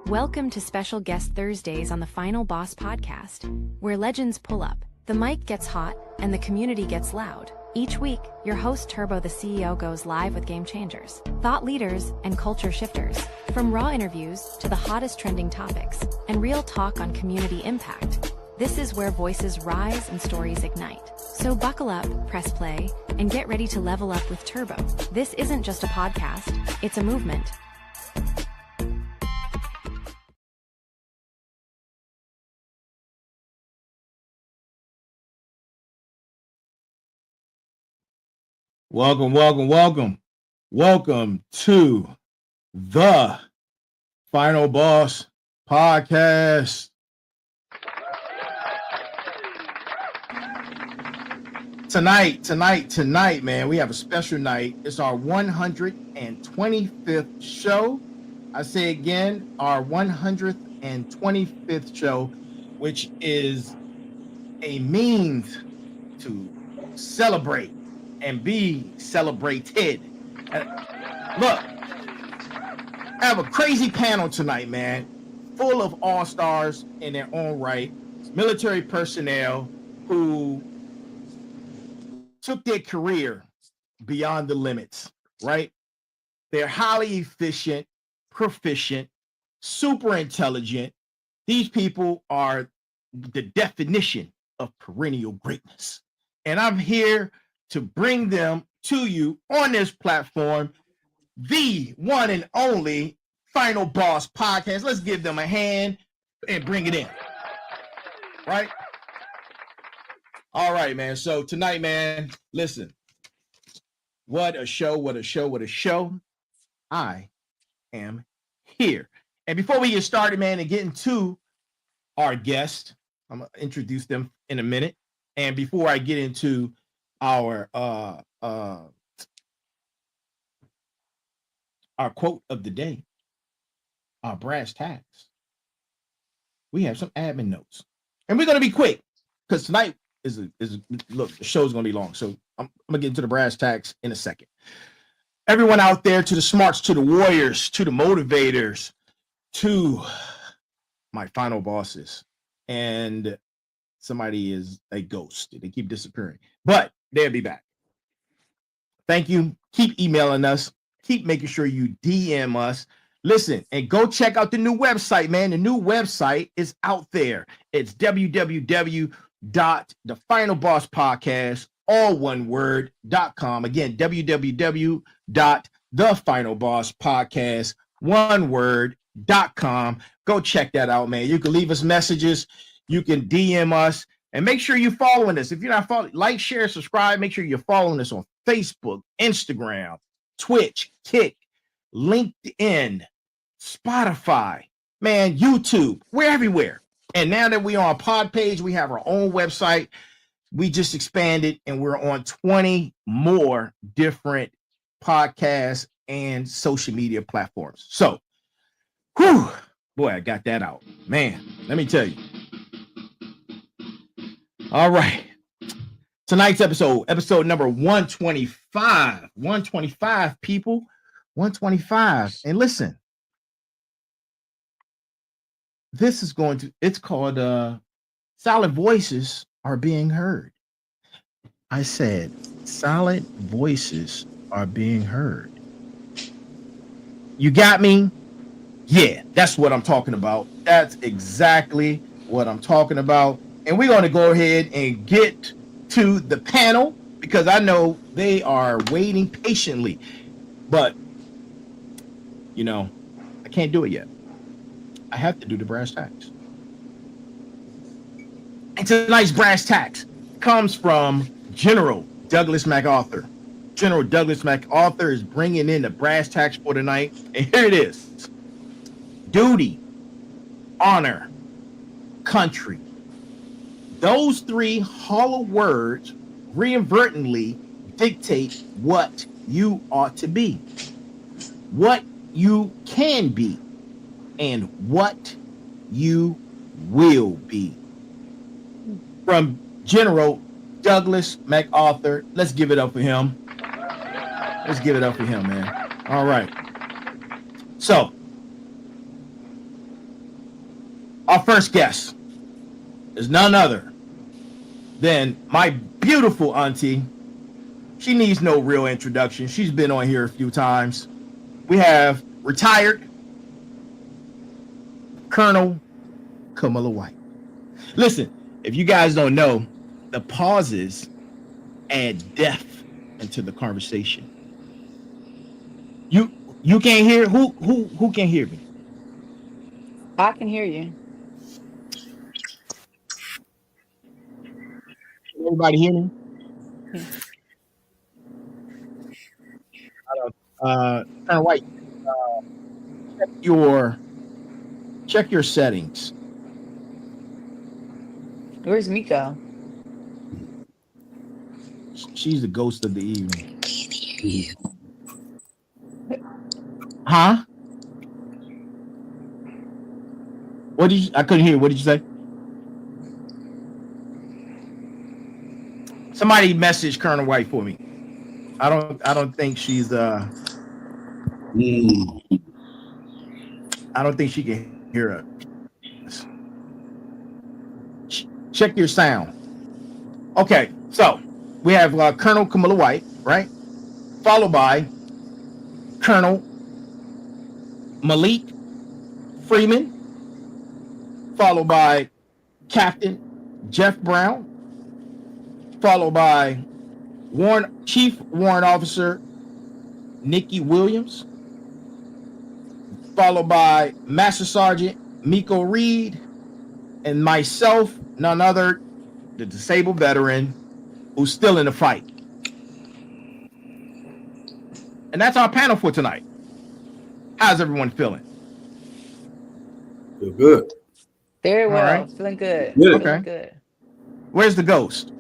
Welcome to Special Guest Thursdays on the Final Boss podcast, where legends pull up, the mic gets hot, and the community gets loud. Each week, your host Turbo the CEO goes live with game changers, thought leaders, and culture shifters. From raw interviews to the hottest trending topics, and real talk on community impact. This is where voices rise and stories ignite. So buckle up, press play, and get ready to level up with Turbo. This isn't just a podcast, it's a movement. Welcome to the Final Boss podcast. Tonight, man, we have a special night. It's our 125th show. I say again, our 125th show, which is a means to celebrate and be celebrated. Look, I have a crazy panel tonight, man, full of all-stars in their own right, military personnel who took their career beyond the limits, right? They're highly efficient, proficient, super intelligent. These people are the definition of perennial greatness. And I'm here to bring them to you on this platform, the one and only Final Boss podcast. Let's give them a hand and bring it in, right? All right, man. So tonight, man, listen, what a show. I am here. And before we get started, man, and get into our guest, I'm going to introduce them in a minute. And before I get into our quote of the day, our brass tacks, we have some admin notes, and we're going to be quick because tonight look, the show's going to be long, so I'm going to get into the brass tacks in a second. Everyone out there, to the smarts, to the warriors, to the motivators, to my final bosses, and somebody is a ghost. They keep disappearing, but they'll be back. Thank you. Keep emailing us. Keep making sure you DM us. Listen, and go check out the new website, man. The new website is out there. It's www.thefinalbosspodcast, all one word.com. Again, www.thefinalbosspodcast, one word.com. Go check that out, man. You can leave us messages. You can DM us. And make sure you're following us. If you're not following, like, share, subscribe. Make sure you're following us on Facebook, Instagram, Twitch, Kick, LinkedIn, Spotify, man, YouTube. We're everywhere. And now that we're on Pod Page, we have our own website. We just expanded, and we're on 20 more different podcasts and social media platforms. So, boy, I got that out. Man, let me tell you. All right. Tonight's episode number 125. 125, people. 125. And listen, this is it's called Solid Voices Are Being Heard. I said, solid voices are being heard. You got me? Yeah, that's what I'm talking about. That's exactly what I'm talking about. And we're going to go ahead and get to the panel because I know they are waiting patiently. But, you know, I can't do it yet. I have to do the brass tacks. And tonight's brass tacks comes from General Douglas MacArthur. General Douglas MacArthur is bringing in the brass tacks for tonight. And here it is. Duty, honor, country. Those three hollow words reinadvertently dictate what you ought to be, what you can be, and what you will be. From General Douglas MacArthur. Let's give it up for him. Let's give it up for him, man. All right. So, Our first guest is none other than my beautiful auntie. She needs no real introduction. She's been on here a few times. We have retired Colonel Camilla White. Listen, if you guys don't know, the pauses add depth into the conversation. You can't hear who can hear me? I can hear you. Everybody hear me? Colonel White, check your settings. Where's Miko? She's the ghost of the evening. Huh? What did you? I couldn't hear. What did you say? Somebody message Colonel White for me. I don't think she's I don't think she can hear us. Check your sound. Okay, so we have Colonel Camilla White, right? Followed by Colonel Malik Freeman, followed by Captain Jeff Brown, followed by Chief Warrant Officer Nikki Williams, followed by Master Sergeant Miko Reed, and myself, none other, the disabled veteran who's still in the fight. And that's our panel for tonight. How's everyone feeling? Feel good. Very well. Right. Feeling good. Good. Feeling Okay. good. Where's the ghost?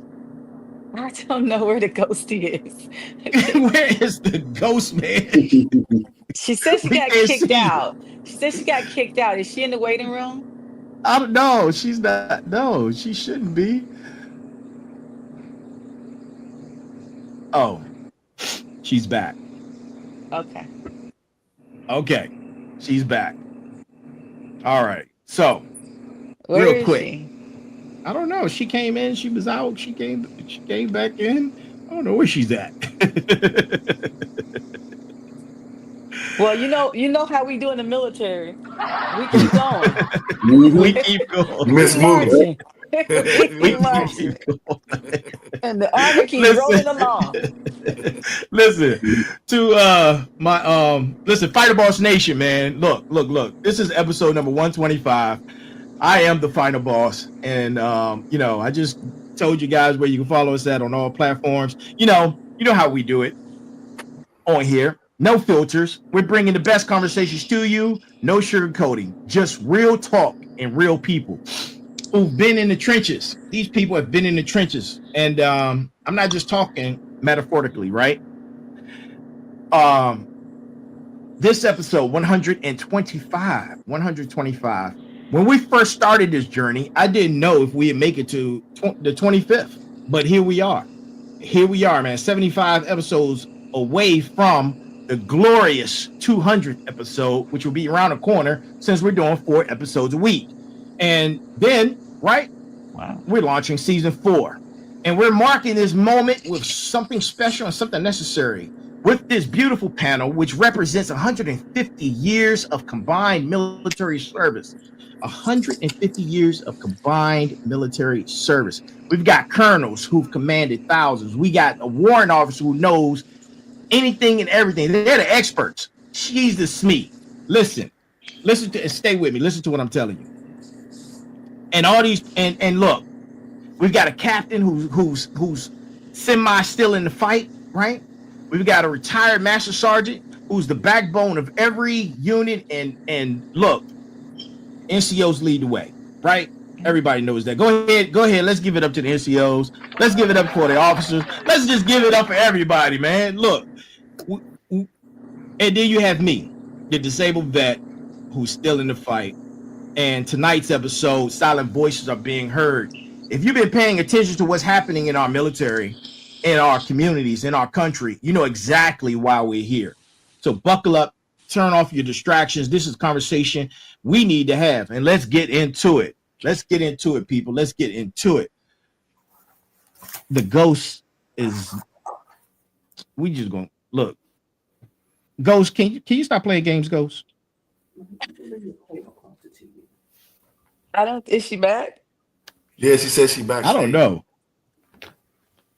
I don't know where the ghost is. Where is the ghost, man? She said she We got can't kicked see. out. She said she got kicked out. Is she in the waiting room? I don't know. She's not. No, she shouldn't be. Oh, she's back. Okay. Okay, she's back. All right. So, Where Real is quick. she? I don't know. She came in. She was out. She came back in. I don't know where she's at. Well, you know how we do in the military. We keep going. We keep going. Miss Moving. Marching. We keep marching. And the army keeps rolling along. Listen to listen, Fighter Boss Nation, man. Look. This is episode number 125. I am the Final Boss, and I just told you guys where you can follow us at on all platforms. You know how we do it on here. No filters. We're bringing the best conversations to you. No sugarcoating. Just real talk and real people who've been in the trenches. These people have been in the trenches, and I'm not just talking metaphorically, right? This episode 125. When we first started this journey, I didn't know if we'd make it to the 25th, but here we are. Here we are, man. 75 episodes away from the glorious 200th episode, which will be around the corner since we're doing 4 episodes a week. And then, right, Wow. we're launching season 4. And we're marking this moment with something special and something necessary with this beautiful panel, which represents 150 years of combined military service. 150 years of combined military service. We've got colonels who've commanded thousands. We got a warrant officer who knows anything and everything. They're the experts. She's the SME. Listen to and stay with me. Listen to what I'm telling you. And all these and look, we've got a captain who's semi still in the fight, right? We've got a retired master sergeant who's the backbone of every unit. And look, NCOs lead the way, right? Everybody knows that. Go ahead. Let's give it up to the NCOs. Let's give it up for the officers. Let's just give it up for everybody, man. Look, and then you have me, the disabled vet who's still in the fight. And tonight's episode, silent voices are being heard. If you've been paying attention to what's happening in our military, in our communities, in our country, you know exactly why we're here. So buckle up, turn off your distractions. This is a conversation we need to have, and let's get into it. Let's get into it, people. Let's get into it. The ghost is. We just gonna look. Ghost, can you stop playing games, Ghost? I don't. Is she back? Yeah, she said she backstage. I don't know.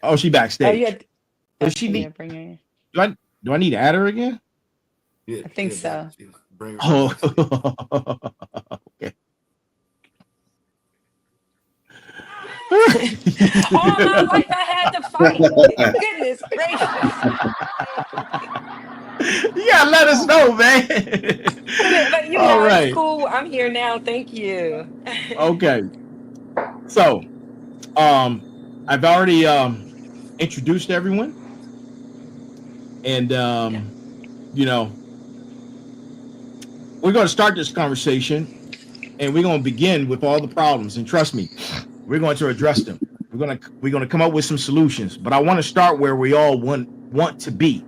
Oh, she Oh, backstage. you had. Does she Yeah, need? bring her in. Do I need to add her again? Yeah, I think yeah, so. yeah. Bring her Oh, okay. All my life I had to fight. Goodness gracious. You gotta let us know, man. But you All know, right. it's cool. I'm here now. Thank you. Okay. So, I've already introduced everyone, and you know, we're going to start this conversation, and we're going to begin with all the problems. And trust me, we're going to address them. We're going to come up with some solutions. But I want to start where we all want to be.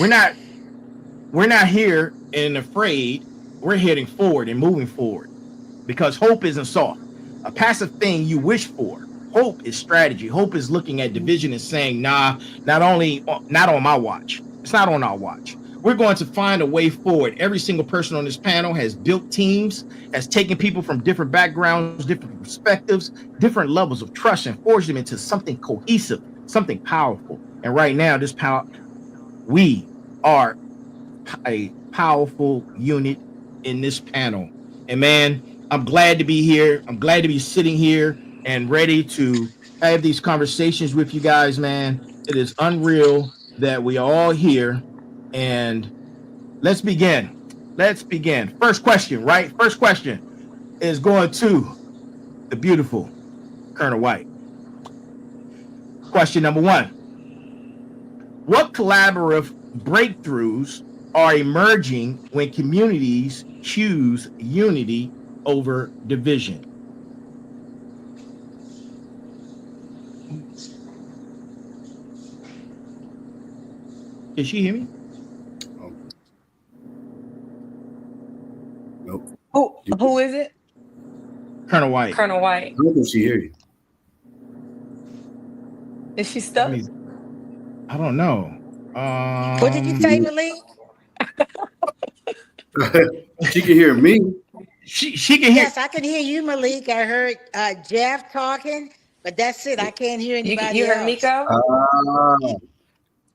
We're not here and afraid. We're heading forward and moving forward, because hope isn't soft, a passive thing you wish for. Hope is strategy. Hope is looking at division and saying, nah, not on my watch. It's not on our watch. We're going to find a way forward. Every single person on this panel has built teams, has taken people from different backgrounds, different perspectives, different levels of trust, and forged them into something cohesive, something powerful. And right now, we are a powerful unit in this panel. And man, I'm glad to be here. I'm glad to be sitting here and ready to have these conversations with you guys, man. It is unreal that we are all here. And let's begin. First question, right? First question is going to the beautiful Colonel White. Question number 1. What collaborative breakthroughs are emerging when communities choose unity over division? Did she hear me? Nope. Who is it? Colonel White. Colonel White. I don't think she hear you. Is she stuck? I don't know. What did you say, Malik? She can hear me. She can hear. Yes, I can hear you, Malik. I heard Jeff talking, but that's it. I can't hear anybody You heard else. Miko?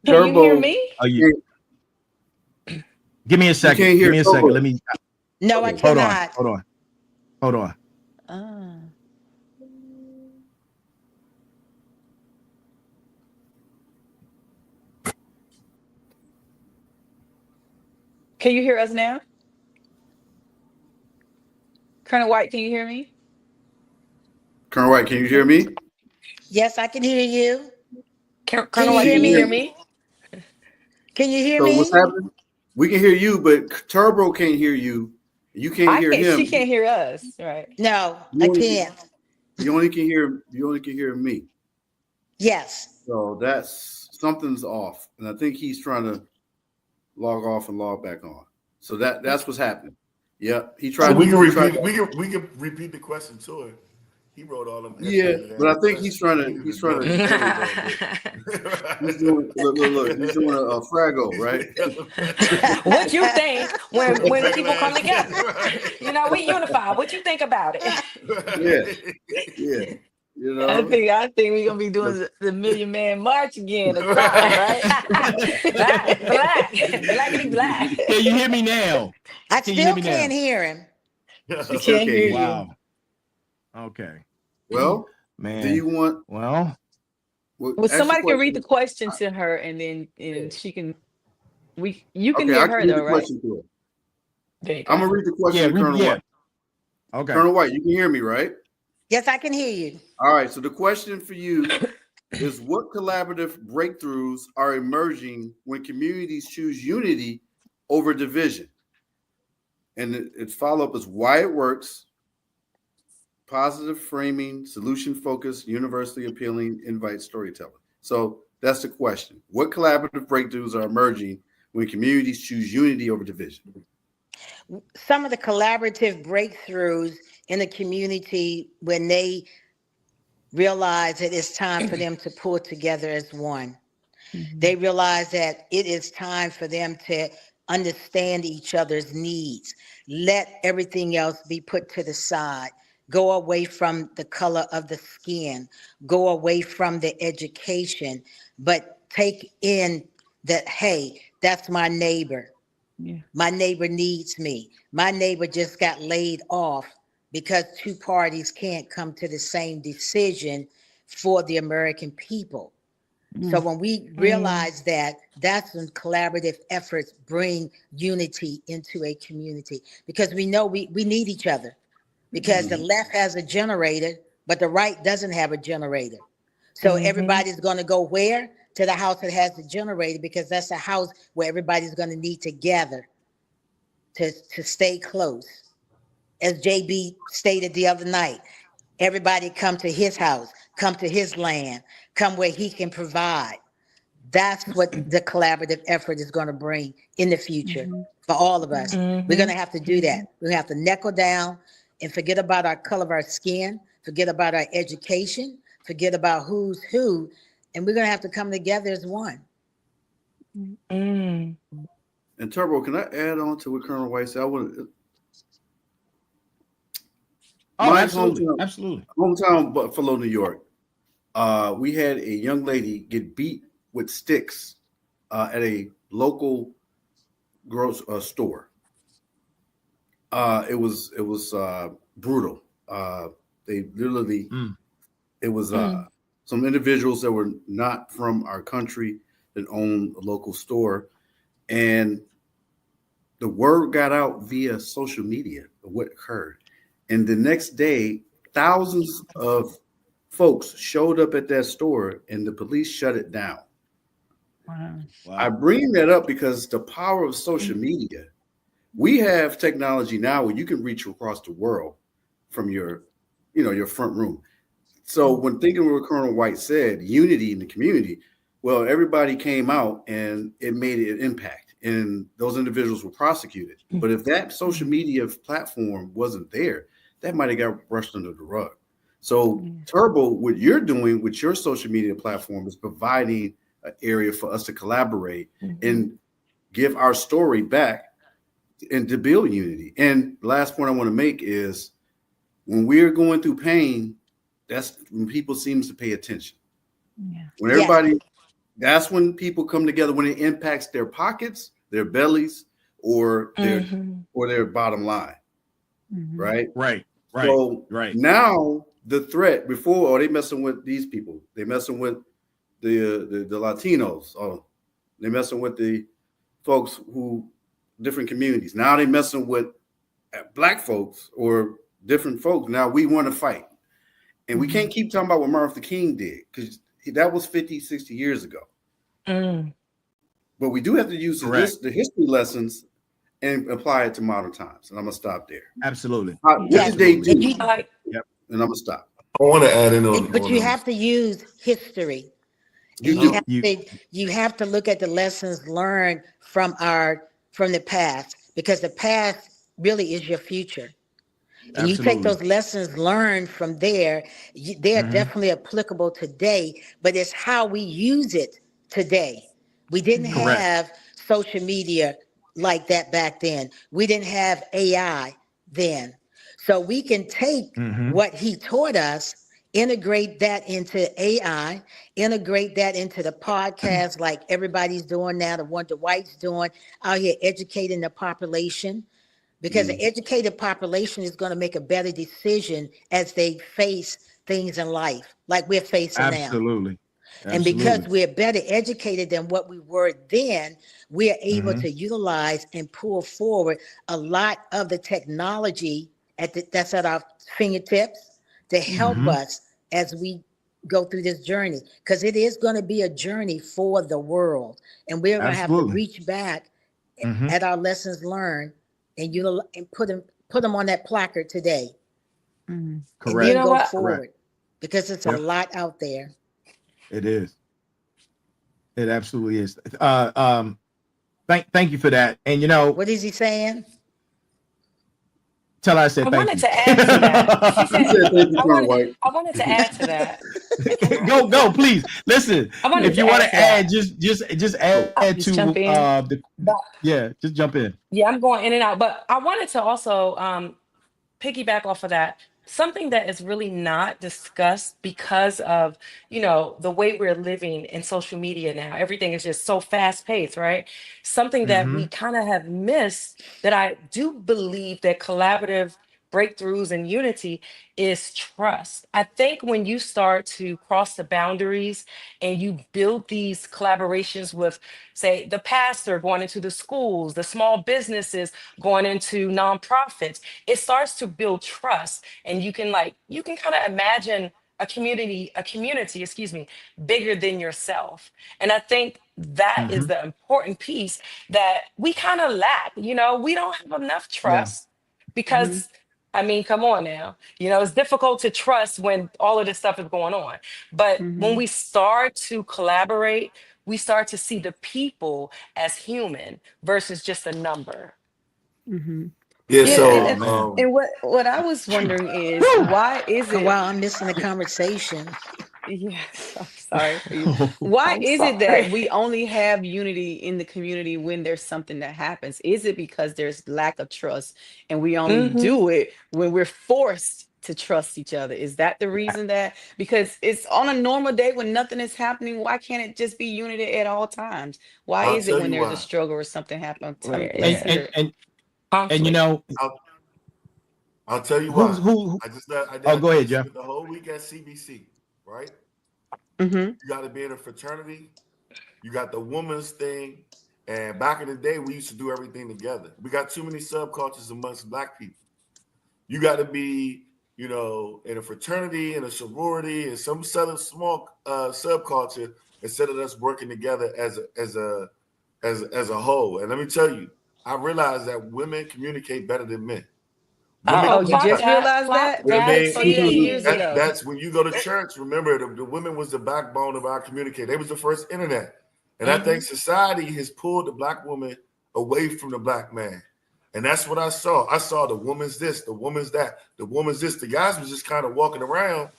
Turbo. Can you hear me? Oh, you. Give me a second. can't hear Give me a Turbo. second. Let me. No, I Hold on. cannot. Hold on. Can you hear us now? Colonel White, can you hear me? Colonel White, can you hear me? Yes, I can hear you. Colonel White, can you hear me? Can you hear So me? what's happening? We can hear you, but Turbo can't hear you. You can't hear him. She can't hear us, right? No, I can't. You only can hear me. Yes. So that's something's off, and I think he's trying to log off and log back on. So that's what's happening. Yep, he tried. So we can repeat. we can repeat the question to her. He wrote all them. Yeah, but I think he's trying to. He's doing. Look. He's doing a Frago, right? What you think when people come together? You know, we unify. What you think about it? Yeah. You know, I think we're gonna be doing the Million Man March again, right? black. Can you hear me now? I Can you still hear me can't now? hear him. We can't hear you. Wow. Okay. well, Man. do you want? Well, Well, somebody can read the question to her, and then she can. You can Okay, hear I can her read though, the right? question to her. There you go. I'm gonna read the question to Colonel White. Okay. Colonel White, you can hear me, right? Yes, I can hear you. All right. So the question for you is: what collaborative breakthroughs are emerging when communities choose unity over division? And its follow-up is why it works. Positive framing, solution focused, universally appealing, invite storytelling. So that's the question. What collaborative breakthroughs are emerging when communities choose unity over division. Some of the collaborative breakthroughs in the community when they realize that it's time for them to pull together as one. They realize that it is time for them to understand each other's needs. Let everything else be put to the side. Go away from the color of the skin. Go away from the education, but take in that, hey, that's my neighbor. Yeah. My neighbor needs me. My neighbor just got laid off because two parties can't come to the same decision for the American people. So when we realize that, that's when collaborative efforts bring unity into a community, because we know we need each other, because the left has a generator, but the right doesn't have a generator. So everybody's going to go where? To the house that has the generator, because that's a house where everybody's going to need to gather to stay close. As JB stated the other night, everybody come to his house, come to his land, come where he can provide. That's what the collaborative effort is going to bring in the future for all of us. We're going to have to do that. We're going to have to knuckle down and forget about our color of our skin, forget about our education, forget about who's who, and we're going to have to come together as one. And Turbo, can I add on to what Colonel White said? Absolutely. Hometown Buffalo, New York. We had a young lady get beat with sticks at a local store. It was brutal. They literally, it was some individuals that were not from our country that owned a local store, and the word got out via social media of what occurred. And the next day, thousands of folks showed up at that store and the police shut it down. Wow. I bring that up because the power of social media. We have technology now where you can reach across the world from your front room. So when thinking what Colonel White said, unity in the community, well, everybody came out and it made an impact, and those individuals were prosecuted. But if that social media platform wasn't there, that might have got brushed under the rug. So Turbo, what you're doing with your social media platform is providing an area for us to collaborate and give our story back and to build unity. And the last point I want to make is when we're going through pain, that's when people seems to pay attention. When everybody, that's when people come together, when it impacts their pockets, their bellies, or their bottom line. Right. So now the threat before, they messing with these people. They messing with the Latinos. Oh, they messing with the folks who different communities. Now they messing with black folks or different folks. Now we want to fight. And we can't keep talking about what Martin Luther King did, because that was 50, 60 years ago. But we do have to use the history lessons and apply it to modern times. And I'm going to stop there. Absolutely. This is day 2. And I'm going to stop. I want to add in on. But you have to use history. You have to look at the lessons learned from the past, because the past really is your future. And you take those lessons learned from there, they're definitely applicable today, but it's how we use it today. We didn't have social media like that back then. We didn't have AI then. So we can take what he taught us, integrate that into AI, integrate that into the podcast like everybody's doing now, the one Dwight's doing out here educating the population. Because the educated population is going to make a better decision as they face things in life, like we're facing now. Absolutely. And because we're better educated than what we were then, we're able to utilize and pull forward a lot of the technology that's at our fingertips to help us as we go through this journey. Because it is going to be a journey for the world. And we're going to have to reach back at our lessons learned and put them on that placard today. Correct. And then go forward, because it's a lot out there. It is. It absolutely is. Thank you for that. And What is he saying? tell her I said I thank wanted you. to add to that. She He said, said, "Thank you, Dwight." I wanted to add to that. Go, please. Listen, I wanted if to you want add to to add, that. just add Just to jump in. just jump in. Yeah, I'm going in and out, but I wanted to also piggyback off of that. Something that is really not discussed because of, the way we're living in social media now. Everything is just so fast paced, right? Something that Mm-hmm. we kind of have missed that I do believe that collaborative breakthroughs and unity is trust. I think when you start to cross the boundaries and you build these collaborations with, say, the pastor going into the schools, the small businesses going into nonprofits, it starts to build trust. And you can kind of imagine a community, excuse me, bigger than yourself. And I think that Mm-hmm. is the important piece that we kind of lack. We don't have enough Yeah. trust because, I mean, come on now. It's difficult to trust when all of this stuff is going on. But when we start to collaborate, we start to see the people as human versus just a number. Yeah. Yeah, So, and what I was wondering is why is Oh, it? wow, I'm missing the conversation. Yes, I'm sorry for you. Why I'm is it that sorry. we only have unity in the community when there's something that happens? Is it because there's lack of trust and we only Hmm. do it when we're forced to trust each other? Is that the reason that because it's on a normal day when nothing is happening, why can't it just be unity at all times? Why I'll is it tell when you there's a why. struggle or something happens? Where And is and and and conflict? I'll tell you who's why. who? I Oh, go ahead, Jeff. spent the whole week at CBC, right? Mm-hmm. You got to be in a fraternity. You got the woman's thing. And back in the day, we used to do everything together. We got too many subcultures amongst Black people. You got to be, in a fraternity, in a sorority, and some sort of small subculture instead of us working together as a whole. And let me tell you, I realized that women communicate better than men. Women Oh, Oh, can you clock just touch. that, realized clock that? You know what I I that. mean? told you that years Tea. ago. That's when you go to church. Remember, the women was the backbone of our community. They was the first internet. And I Hmm. think society has pulled the Black woman away from the Black man. And that's what I saw. I saw the woman's this, the woman's that, the woman's this. The guys was just kind of walking around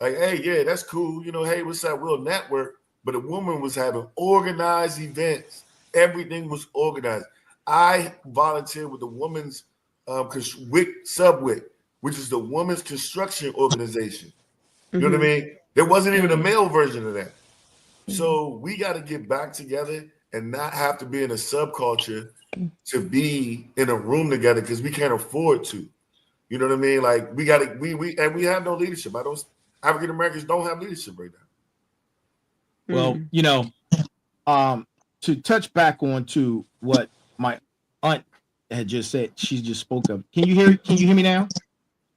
like, hey, yeah, that's cool. Hey, what's that? We'll network. But the woman was having organized events. Everything was organized. I volunteered with the women's Subway, which is the women's construction organization. You know what I mean? There wasn't even a male version of that. So we got to get back together and not have to be in a subculture to be in a room together because we can't afford to. You know what I mean? Like we got to we have no leadership. African Americans don't have leadership right now. Well, to touch back on to what my aunt had just said, she just spoke of. Can you hear me now?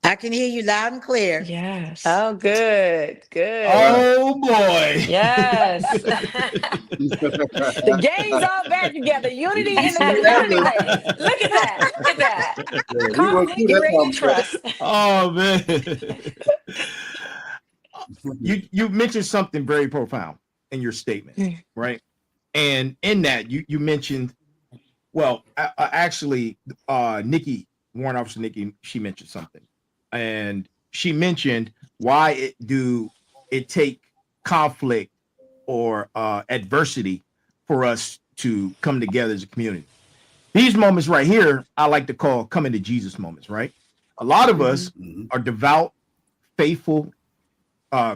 I can hear you loud and clear. Yes. Oh, good. Oh boy. Yes. The gang's all back together. Unity in the community, ladies. Look at that. Look at that. we went Conflict through that creating trust. Oh man. You mentioned something very profound in your statement, right? And in that you mentioned, well, actually, Nikki, Warrant Officer Nikki, she mentioned something, and she mentioned why it take conflict or adversity for us to come together as a community. These moments right here, I like to call coming to Jesus moments, right? A lot of us are devout, faithful,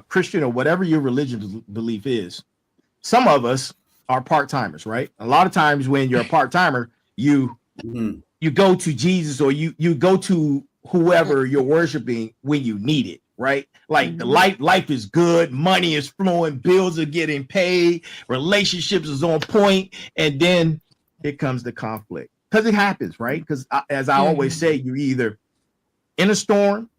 Christian, or whatever your religious belief is. Some of us are part-timers, right? A lot of times when you're a part-timer, you go to Jesus or you go to whoever you're worshiping when you need it, right? Like the life is good, money is flowing, bills are getting paid, relationships is on point, and then here comes the conflict. Because it happens, right? Because as I always say, you're either in a storm,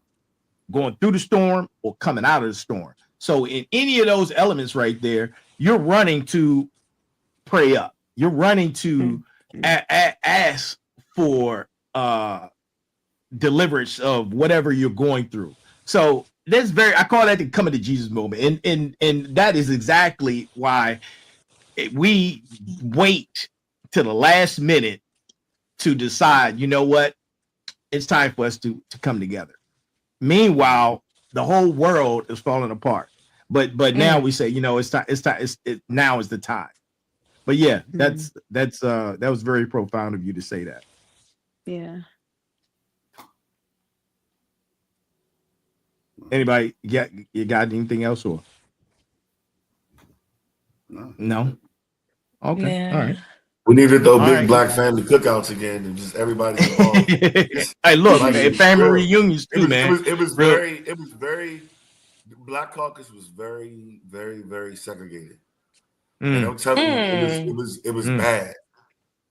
going through the storm, or coming out of the storm. So in any of those elements right there, you're running to pray up. You're running to ask for deliverance of whatever you're going through. So that's I call that the coming to Jesus moment. And that is exactly why we wait to the last minute to decide, you know what, it's time for us to come together. Meanwhile, the whole world is falling apart. But now we say, you know, it's time. Now is the time. But yeah, that was very profound of you to say that. Yeah. Anybody you got anything else or no? Okay, Yeah. all right. We need to throw big right. black family cookouts again and just everybody's involved. Hey, look, Like, man, family real. reunions too, man. It was very. The Black Caucus was very, very, very segregated. And I'm telling you, it was bad.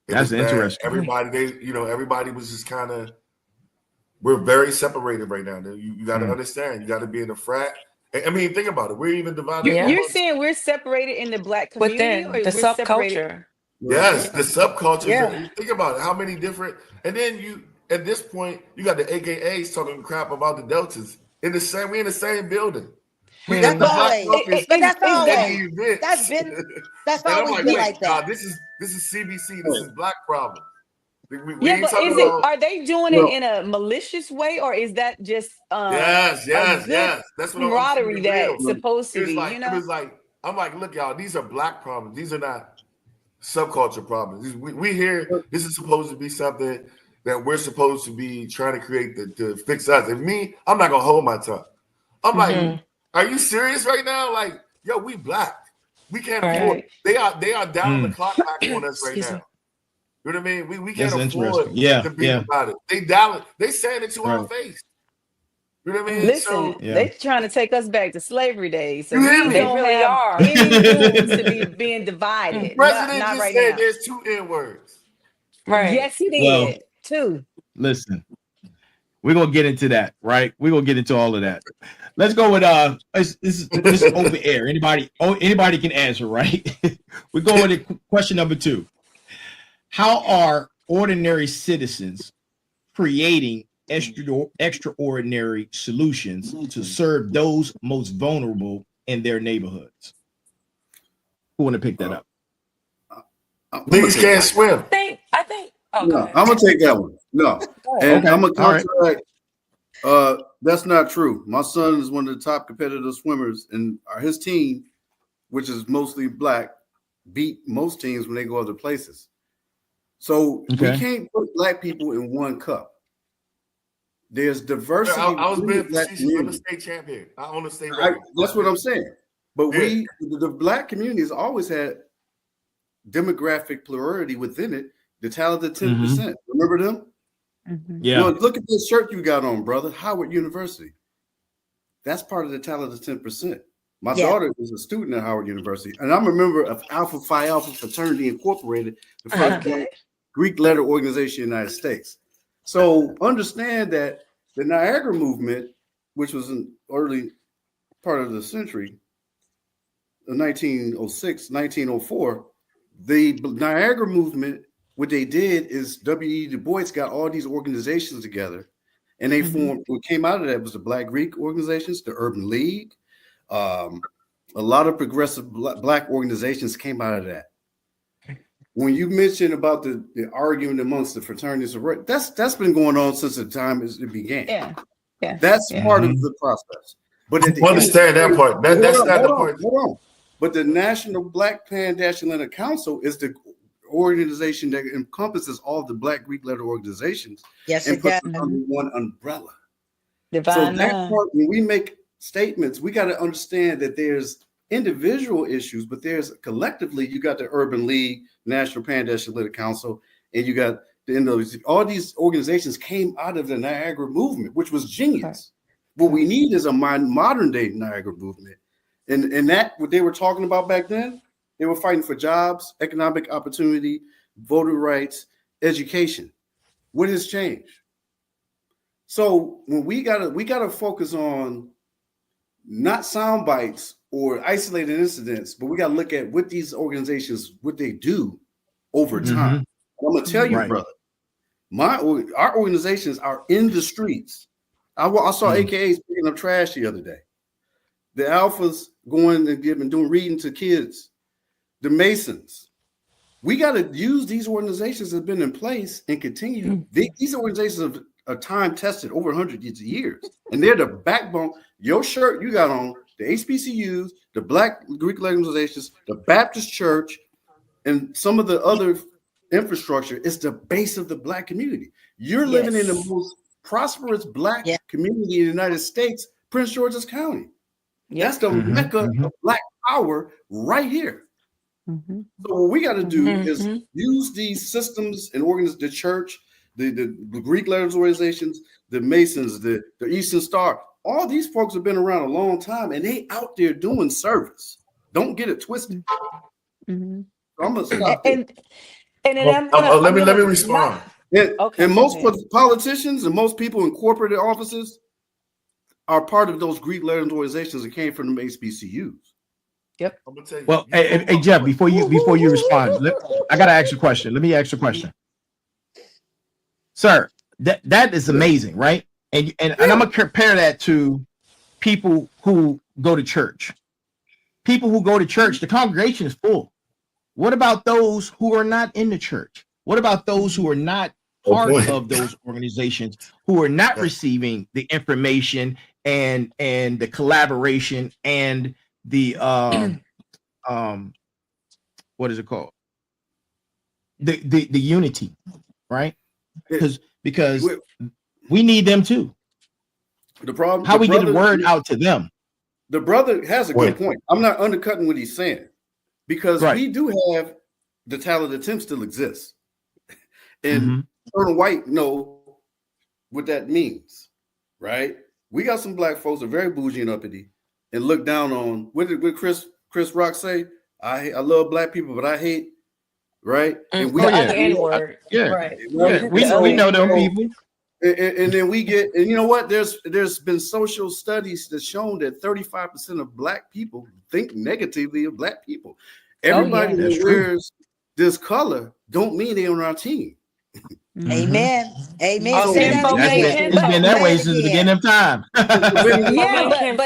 That's interesting. Everybody was just kind of. We're very separated right now. You got to understand. You got to be in a frat. I mean, think about it. We're even divided. You're saying we're separated in the Black community, But then or the we're separated? subculture. Yes, the subcultures. Yeah. Think about it. How many different? And then at this point, you got the AKAs talking crap about the Deltas in the same. We in the same building. We That's the always, Black Caucus but that's always, events. that's And I'm always like, been wait, like that. this is CBC. This is Black problem. We Yeah, ain't but talking is it? about. Are they doing it in a malicious way, or is that just Yes. That's what I'm camaraderie saying. that's supposed to be? It was like I'm like, look, y'all, these are Black problems. These are not subculture problems. We hear this is supposed to be something that we're supposed to be trying to create to fix us. And me, I'm not gonna hold my tongue. I'm like, are you serious right now? Like, yo, we Black. We can't afford. They are down the clock back on us right now. You know what I mean? We can't afford to be about it. They saying it to our face. You know what I mean? Listen, they trying to take us back to slavery days. So You hear we me? don't Really have are. any room to be being divided. The president not just right said now. there's 2 N-words. Right. Yes, he did. Well, Two. Listen, we're gonna get into that, right? We're gonna get into all of that. Let's go with this is open air. Anybody can answer, right? We're going to question number 2. How are ordinary citizens creating extraordinary solutions to serve those most vulnerable in their neighborhoods? Who want to pick that up? Niggas can't swim. I think. Oh, No, I'm gonna take that one. No, and I'm gonna counteract. That's not true. My son is one of the top competitive swimmers, and his team, which is mostly Black, beat most teams when they go other places. So we can't put Black people in one cup. There's diversity. I was being facetious. I'm a state champion. I own a state record. That's what I'm saying. But the Black community has always had demographic plurality within it. The talented 10%. Remember them? Yeah. You know, look at this shirt you got on, brother. Howard University. That's part of the talented 10%. My daughter is a student at Howard University, and I'm a member of Alpha Phi Alpha Fraternity Incorporated, the first Greek letter organization in the United States. So understand that the Niagara movement, which was an early part of the century, 1906, 1904, the Niagara movement, what they did is W.E. Du Bois got all these organizations together, and they formed, what came out of that was the Black Greek organizations, the Urban League. A lot of progressive Black organizations came out of that. When you mentioned about the argument amongst the fraternities, that's been going on since the time it began. Yeah. That's part of the process. But at the Understand that part. That's not the part. Hold on. But the National Black Pan-Atlantic Council is the organization that encompasses all the Black Greek letter organizations and puts them under one umbrella. So that part, when we make statements, we got to understand that there's individual issues, but there's collectively, you got the Urban League, National Pan-Atlantic Council, and you got all these organizations came out of the Niagara movement, which was genius. What we need is a modern day Niagara movement. And that, what they were talking about back then, they were fighting for jobs, economic opportunity, voter rights, education. What has changed? So when we gotta focus on not sound bites or isolated incidents, but we gotta look at what these organizations, what they do over time. I'm gonna tell you, brother, our organizations are in the streets. I saw AKAs picking up trash the other day. The Alphas going and doing reading to kids. The Masons, We got to use these organizations that have been in place and continue. These organizations are time tested over 100 years, and they're the backbone. Your shirt you got on, the HBCUs, the Black Greek organizations, the Baptist Church, and some of the other infrastructure is the base of the Black community. You're living in the most prosperous Black community in the United States, Prince George's County. That's the mecca of Black power right here. So what we got to do is use these systems and the church, the Greek letters organizations, the Masons, the Eastern Star. All these folks have been around a long time, and they out there doing service. Don't get it twisted. So I'm gonna stop. And let me respond. And most politicians and most people in corporate offices are part of those Greek letters organizations that came from the HBCUs. Yep. I'm gonna tell you. Well, hey, Jeff, before you respond, I gotta ask you a question. Let me ask you a question, sir. That is amazing, right? And I'm gonna compare that to people who go to church. People who go to church, the congregation is full. What about those who are not in the church? What about those who are not part of those organizations, who are not receiving the information and the collaboration and the what is it called? The unity, right? Because we need them too. The problem, how we get the word out to them. The brother has a good point. I'm not undercutting what he's saying, because we do have the talent. Tim still exists, and Colonel White know what that means, right? We got some Black folks that are very bougie and uppity and look down on. What did Chris Rock say? I love Black people, but I hate, right? And we we know them people. And then we get, and you know what? There's been social studies that's shown that 35% of Black people think negatively of Black people. Everybody that wears this color don't mean they're on our team. Amen. Amen. It's been that way since the beginning of time. But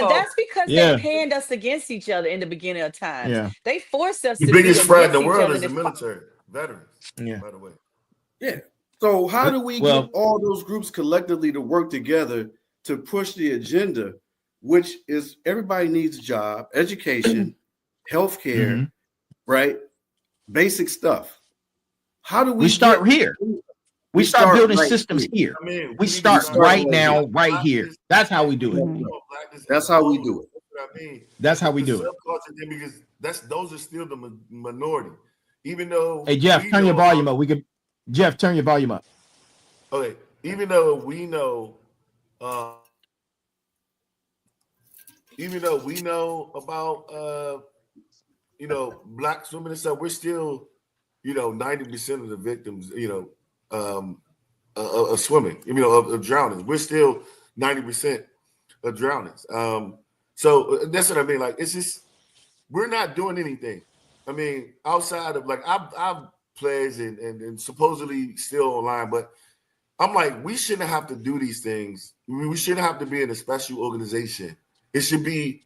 that's because they panned us against each other in the beginning of time. Yeah. They forced us. The to biggest be threat in the against each world other is the military veterans. Yeah. By the way. Yeah. So how do we get all those groups collectively to work together to push the agenda, which is everybody needs a job, education, healthcare, right? Basic stuff. How do we start here? We start building systems here. I mean, we start right now, right here. That's how we do it. That's how we do it. That's how we do it. Because those are still the minority. Even though, hey Jeff, turn your volume up. Jeff, turn your volume up. Okay, even though we know about Black swimming and stuff, we're still 90% of the victims of swimming, of drowning. We're still 90% of drownings. So that's what I mean. Like, it's just, we're not doing anything. I mean, outside of, like, I've pledged and supposedly still online, but I'm like, we shouldn't have to do these things. We shouldn't have to be in a special organization. It should be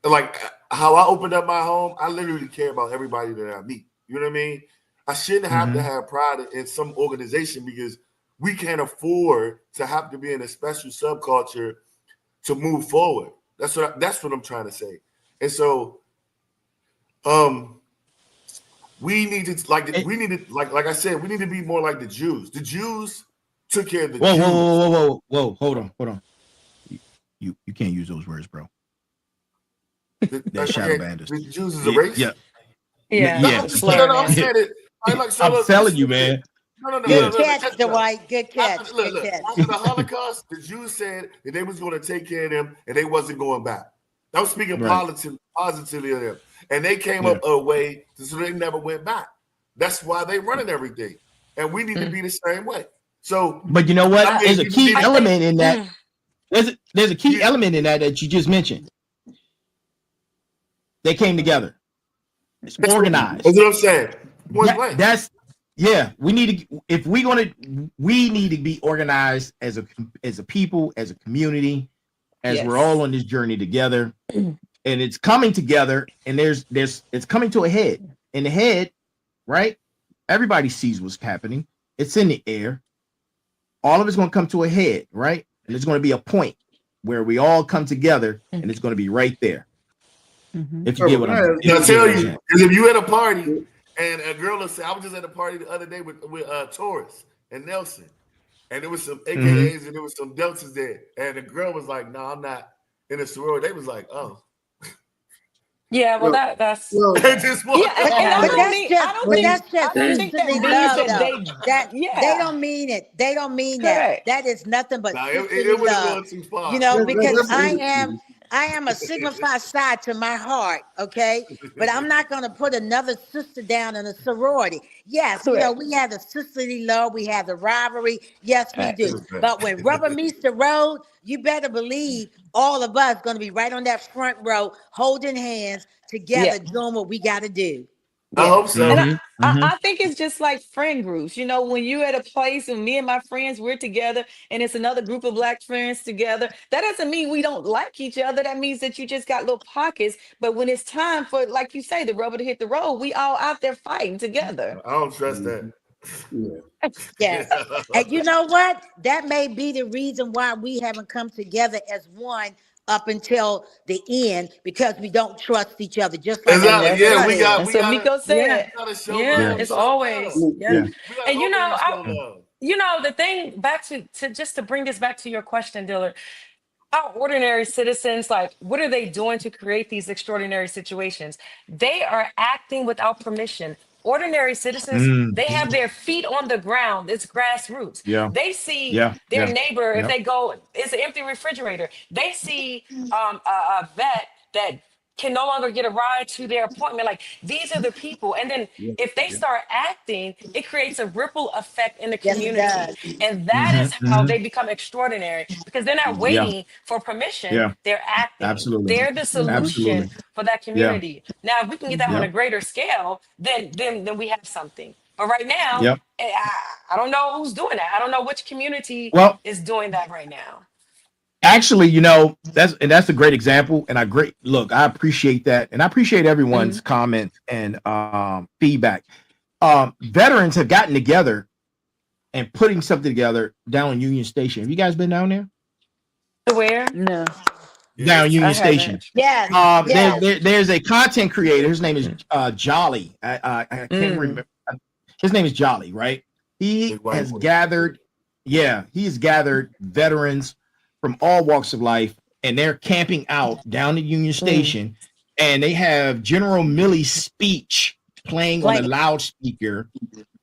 like how I opened up my home. I literally care about everybody that I meet. You know what I mean? I shouldn't have to have pride in some organization because we can't afford to have to be in a special subculture to move forward. That's what I'm trying to say. And so, we need to like I said, we need to be more like the Jews. The Jews took care of the Jews. Whoa, hold on. You can't use those words, bro. That shadow band is. The Jews is a race? Yeah. I'm saying it. I'm telling you, man. No. Good catch, Dwight. Good catch. Look. After the Holocaust, the Jews said that they was going to take care of them and they wasn't going back. I was speaking positively of them. And they came up a way so they never went back. That's why they running everything. And we need to be the same way. So, but you know what? There's a key element in that. There's a key element in that you just mentioned. They came together. It's organized. That's what I'm saying. We need to be organized as a people, as a community, as we're all on this journey together. And it's coming together, and it's coming to a head. And the head, right? Everybody sees what's happening. It's in the air. All of it's going to come to a head, right? And there's going to be a point where we all come together, and it's going to be right there. If you get what I'm saying. I tell you, because if you at a party and a girl will say, I was just at a party the other day with Taurus and Nelson, and there was some AKAs and there was some Deltas there, and the girl was like, "No, I'm not in a sorority." They was like, "Oh." Yeah, well, that's They just walked yeah, and I don't think that means that they don't mean it. They don't mean that. That is nothing but it was a little too far. you know, because I am a Sigma Phi Psi to my heart, okay? But I'm not going to put another sister down in a sorority. Yes, you know, we have the sisterly love, we have the rivalry. Yes, we do. But when rubber meets the road, you better believe all of us going to be right on that front row, holding hands together, doing what we got to do. I hope so. And I think it's just like friend groups. You know, when you're at a place and me and my friends, we're together and it's another group of Black friends together, that doesn't mean we don't like each other. That means that you just got little pockets. But when it's time for, like you say, the rubber to hit the road, we all out there fighting together. I don't trust that. Yes. And you know what? That may be the reason why we haven't come together as one up until the end, because we don't trust each other. Just like we got. So Miko said, it's always and you know the thing, back to just to bring this back to your question, Dillard. Our ordinary citizens, like, what are they doing to create these extraordinary situations? They are acting without permission. Ordinary citizens, they have their feet on the ground. It's grassroots. They see their neighbor. If they go, it's an empty refrigerator. They see a vet that can no longer get a ride to their appointment. Like, these are the people. And then if they start acting, it creates a ripple effect in the community. And that is how they become extraordinary, because they're not waiting for permission. They're acting. Absolutely. They're the solution for that community. Now, if we can get that on a greater scale, then we have something. But right now, I don't know who's doing that. I don't know which community is doing that right now. Actually, you know, that's a great example, and I appreciate that, and I appreciate everyone's comments and feedback. Veterans have gotten together and putting something together down in Union Station. Have you guys been down there? Where? No. Down Union Station. There's a content creator. His name is Jolly. I can't remember. His name is Jolly, right? He has gathered veterans from all walks of life, and they're camping out down at Union Station, and they have General Milley's speech playing on a loudspeaker